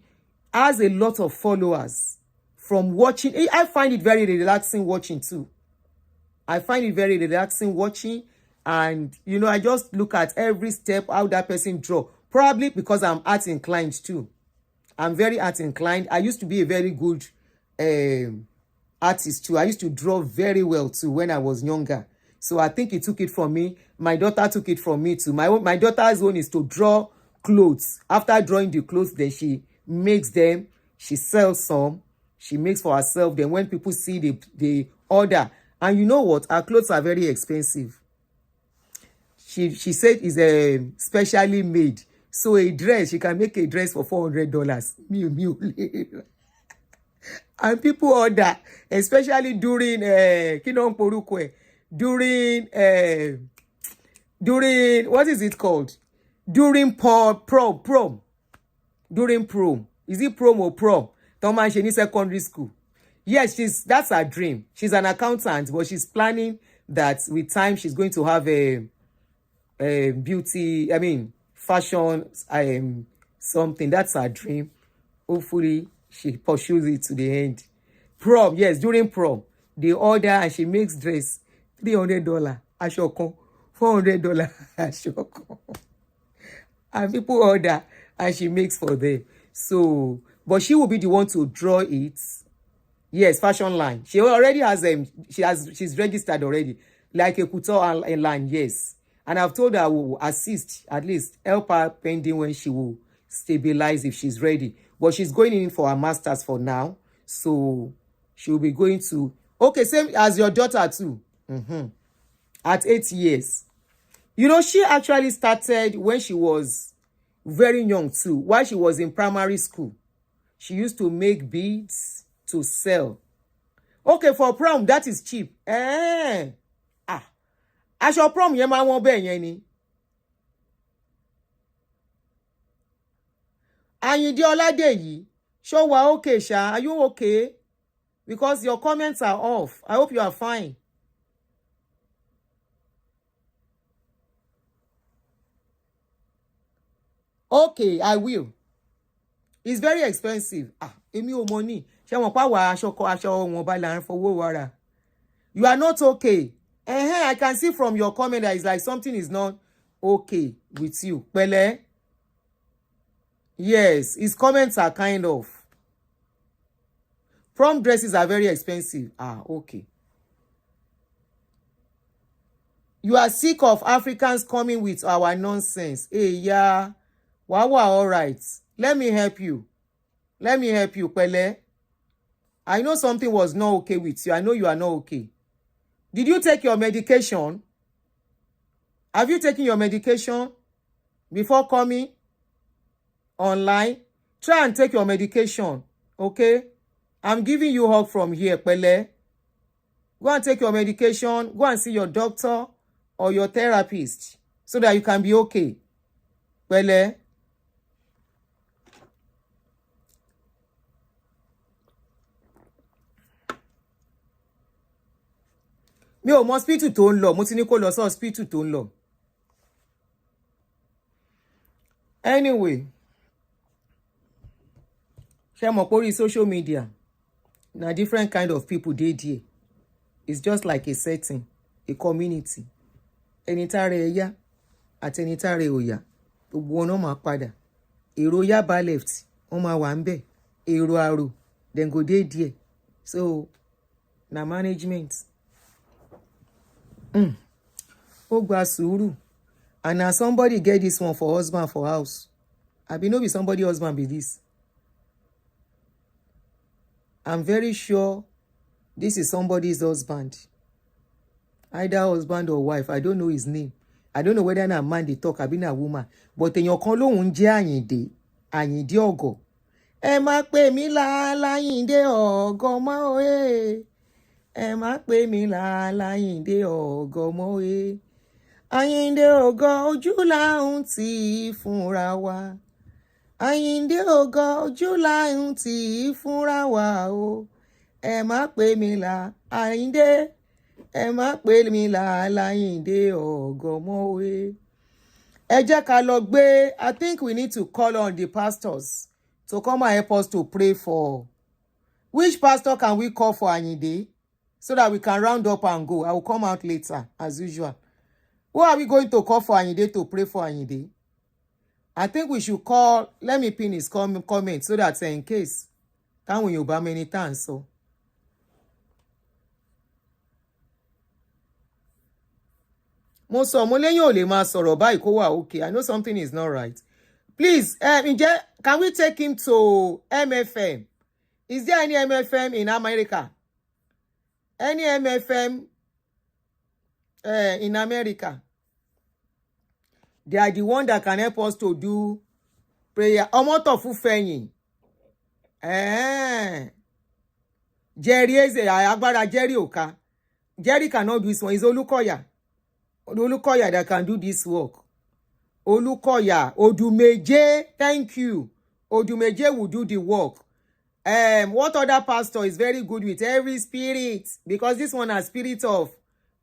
has a lot of followers from watching. I find it very relaxing watching too. I find it very relaxing watching. And, I just look at every step, how that person draw. Probably because I'm art inclined too. I'm very art inclined. I used to be a very good artist too. I used to draw very well too when I was younger. So I think he took it from me. My daughter took it from me too. My daughter's one is to draw clothes. After drawing the clothes, then she makes them. She sells some. She makes for herself. Then when people see the order. And you know what? Our clothes are very expensive. She said is specially made. So a dress, she can make a dress for $400. And people order, especially during during what is it called? During prom. During prom. Is it prom or prom? Thomas she in secondary school. Yes, that's her dream. She's an accountant, but she's planning that with time she's going to have a fashion something. That's her dream. Hopefully she pursues it to the end. Prom, yes, during prom they order and she makes dress $300 ashoko, $400 ashoko, and people order and she makes for them. So but she will be the one to draw it. Yes, fashion line. She already has she's registered already, like a couture line. Yes, and I've told her I will assist, at least help her pending when she will stabilize if she's ready. But she's going in for her master's for now, so she'll be going to same as your daughter too. At 8 years, she actually started when she was very young too. While she was in primary school, she used to make beads to sell. For prom, that is cheap. Aṣọ prom yẹn máa wọ́n bẹ́ẹ̀ yẹn ni. Ayinde Oladeyi, show wa okay, Sha? Are you okay? Because your comments are off. I hope you are fine. Okay, I will. It's very expensive. Èmi ò mọ̀ ni. Ṣé wọ́n pa wá aṣọ wọn bá la ń fowó wàrà. You are not okay. I can see from your comment that it's like something is not okay with you. Pẹ̀lẹ́. Yes, his comments are kind of. Prom dresses are very expensive. Okay. You are sick of Africans coming with our nonsense. Yeah. Wow, all right. Let me help you. Pẹ̀lẹ́. I know something was not okay with you. I know you are not okay. Did you take your medication? Have you taken your medication before coming online? Try and take your medication, okay? I'm giving you help from here, Pẹ̀lẹ́. Go and take your medication. Go and see your doctor or your therapist so that you can be okay. Pẹ̀lẹ́. Mi ò mọ hospital tó ń lọ, mo ti ní kó lọ sí hospital tó ń lọ. Anyway, ṣé mọ̀ pé orí social media na different kind of people dey there. It's just like a setting, a community. Ẹni tá rẹ̀ yá àti ẹni tá rẹ̀ ò yá, gbogbo wọn náà máa padà. Èrò Yaba left, wọ́n máa wà ń bẹ̀. Èrò Aro, then go dey there. So na management. Ó gba sùúrù. And now somebody get this one for husband for house. Abi no be somebody husband be this. I'm very sure this is somebody's husband. Either husband or wife. I don't know his name. I don't know whether na man dey talk abi na woman. But èèyàn kan lóhùn jẹ́ Àyìndé Ògo. Ẹ má pè mí l'Àyìndé Ògo mọ́ o. Ẹ má pè mí l'Àyìndé Ògo mọ́ o. Àyìndé Ògo ojú là ń tì fúnra wa. Àyìndé Ògo ojú là ń tì fúnra wa o. Ẹ má pè mí l'Àyìndé. Ẹ má pè mí l'Àyìndé Ògo mọ́ o. Ẹ jẹ́ ká lọ gbé. I think we need to call on the pastors to come and help us to pray for. Which pastor can we call for Àyìndé so that we can round up and go? I will come out later as usual. Who are we going to call for Àyìndé to pray for Àyìndé? I think we should call. Let me pin his comment so that in case táwọn Yorùbá many times so. Mo sọ mo lẹ́yìn ò lè máa sọ̀rọ̀ báyìí kó wà okay. I know something is not right. Please, can we take him to MFM? Is there any MFM in America? Any MFM in America? They are the one that can help us to do prayer. Omotofu Fẹ́yìn. Jerry Eze, agbára Jerry Oka. Jerry cannot do this one. It's Olukoya. Olukoya that can do this work. Olukoya. Odumeje, thank you. Odumeje will do the work. What other pastor is very good with every spirit? Because this one has spirit of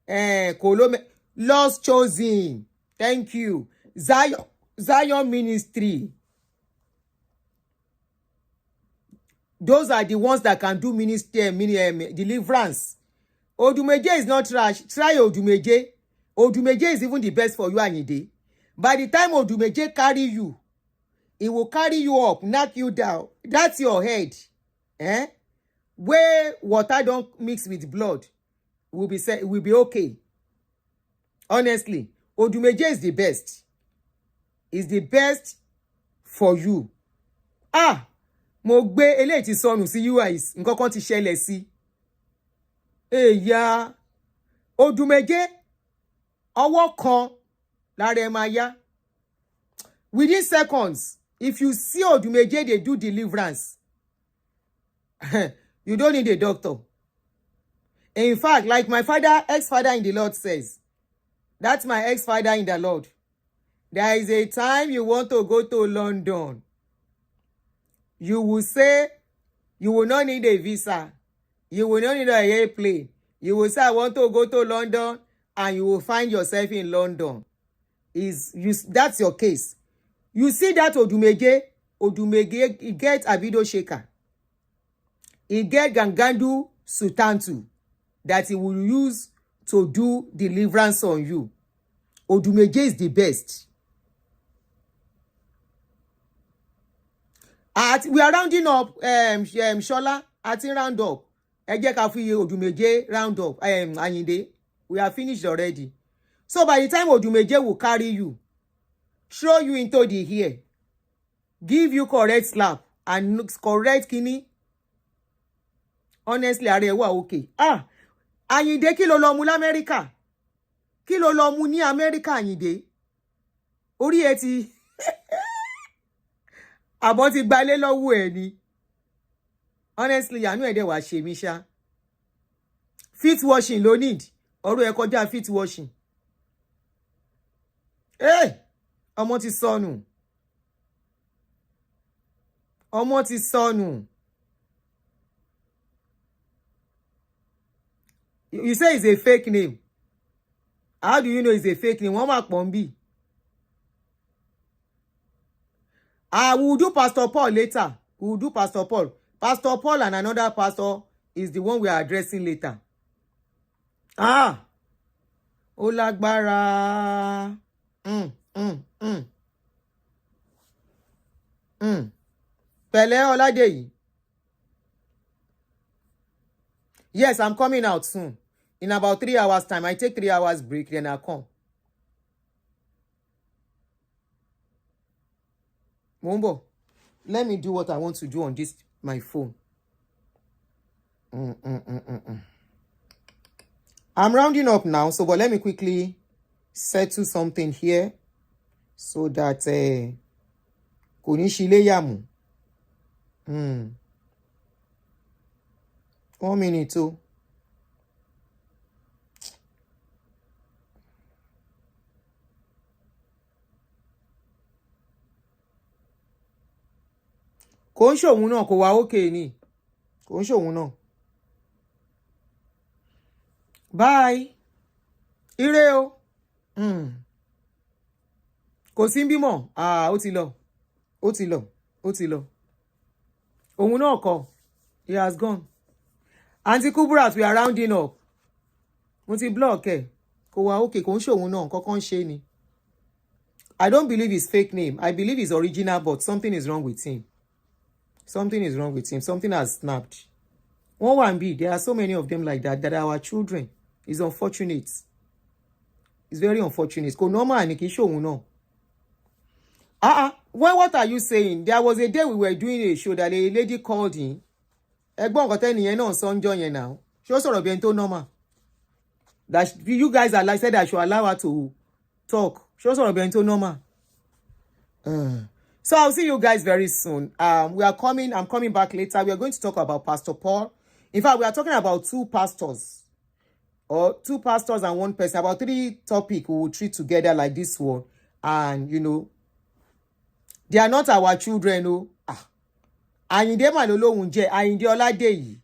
Kolome. Lost chosen. Thank you. Zion ministry. Those are the ones that can do ministry, deliverance. Odumeje is not trash. Try Odumeje. Odumeje is even the best for you, Anyide. By the time Odumeje carry you, it will carry you up, knock you down. That's your head. Where water don't mix with blood, will be okay. Honestly, Odumeje is the best. Is the best for you. Mo gbé eléyìí ti sọnù sí UIs, nǹkan kan ti ṣẹlẹ̀ sí. Èyà Odumeje ọwọ́ kan lára ẹ máa yá. Within seconds, if you see Odumeje they do deliverance, you don't need a doctor. In fact, like my father, ex-father in the Lord says, that's my ex-father in the Lord. There is a time you want to go to London. You will say, you will not need a visa. You will not need an airplane. You will say, I want to go to London, and you will find yourself in London. That's your case. You see that Odumeje, he get Abido Shaker. He get Gangandu Sultantu that he will use to do deliverance on you. Odumeje is the best. We are rounding up, Shola, round up. Ẹ jẹ́ ká fi Odumeje round up, Ayinde. We are finished already. So by the time Odumeje will carry you, throw you into the air, give you correct slap and correct kini. Honestly, are you okay? Ayinde kí ló lọ mú l'Amẹ́ríkà? Kí ló lọ mú ní Amẹ́ríkà, Ayinde? Orí ẹ ti àbọ̀ ti gbalé lọ́wọ́ ẹ ni. Honestly, àánú ẹ̀ dẹ̀ wá ṣe mí ṣá. Feet washing ló need. Ọ̀rọ̀ ẹ kọjá feet washing. Ọmọ ti sọnù. Ọmọ ti sọnù. You say it's a fake name. How do you know it's a fake name? Wọ́n máa pọ̀ ń bì. I will do Pastor Paul later. We will do Pastor Paul. Pastor Paul and another pastor is the one we are addressing later. Ó lágbára. Pẹ̀lẹ́ Ọládèyí. Yes, I'm coming out soon. In about 3 hours time. I take 3 hours break, then I'll come. Mumbo, let me do what I want to do on this, my phone. I'm rounding up now, so but let me quickly settle something here so that kò ní ṣílé yàmù. 1 minute o. Kò ń ṣòun náà kò wá okay ni. Kò ń ṣòun náà. Bye. Ire o. Kò sí bímọ. Ó ti lọ. Ó ti lọ. Ó ti lọ. Òun náà kọ. He has gone. Auntie Kubrat, we are rounding up. Mo ti block ẹ. Kò wá okay, kò ń ṣòun náà, nǹkan kan ṣe ni. I don't believe his fake name. I believe his original, but something is wrong with him. Something is wrong with him. Something has snapped. 1B, there are so many of them like that are our children. It's unfortunate. It's very unfortunate. Kò normal ni kì í ṣòun náà. What are you saying? There was a day we were doing a show that a lady called in. Ẹgbọ́n nǹkan tẹ́niyẹn náà sọ́njọ́ yẹn now. Ṣé ó sọ̀rọ̀ bí ẹni tó normal? That you guys are like said I should allow her to talk. Show sọ̀rọ̀ bẹ́ẹ̀ tó normal. So I'll see you guys very soon. I'm coming back later. We are going to talk about Pastor Paul. In fact, we are talking about two pastors and one person. About 3 topics we will treat together like this one. And, you know, they are not our children. No. Ayinde Malolo Unje, Ayinde Oladeyi.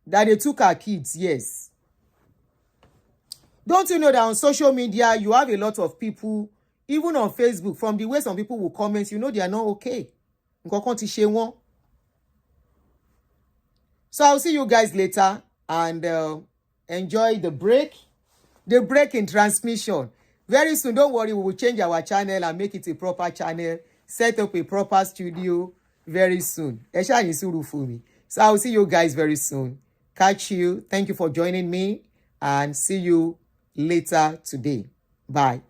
That they took our kids, yes. Don't you know that on social media, you have a lot of people, even on Facebook, from the way some people will comment, you know they are not okay. So I'll see you guys later and enjoy the break in transmission. Very soon, don't worry, we will change our channel and make it a proper channel, set up a proper studio very soon. So I'll see you guys very soon. Catch you. Thank you for joining me and see you later today. Bye.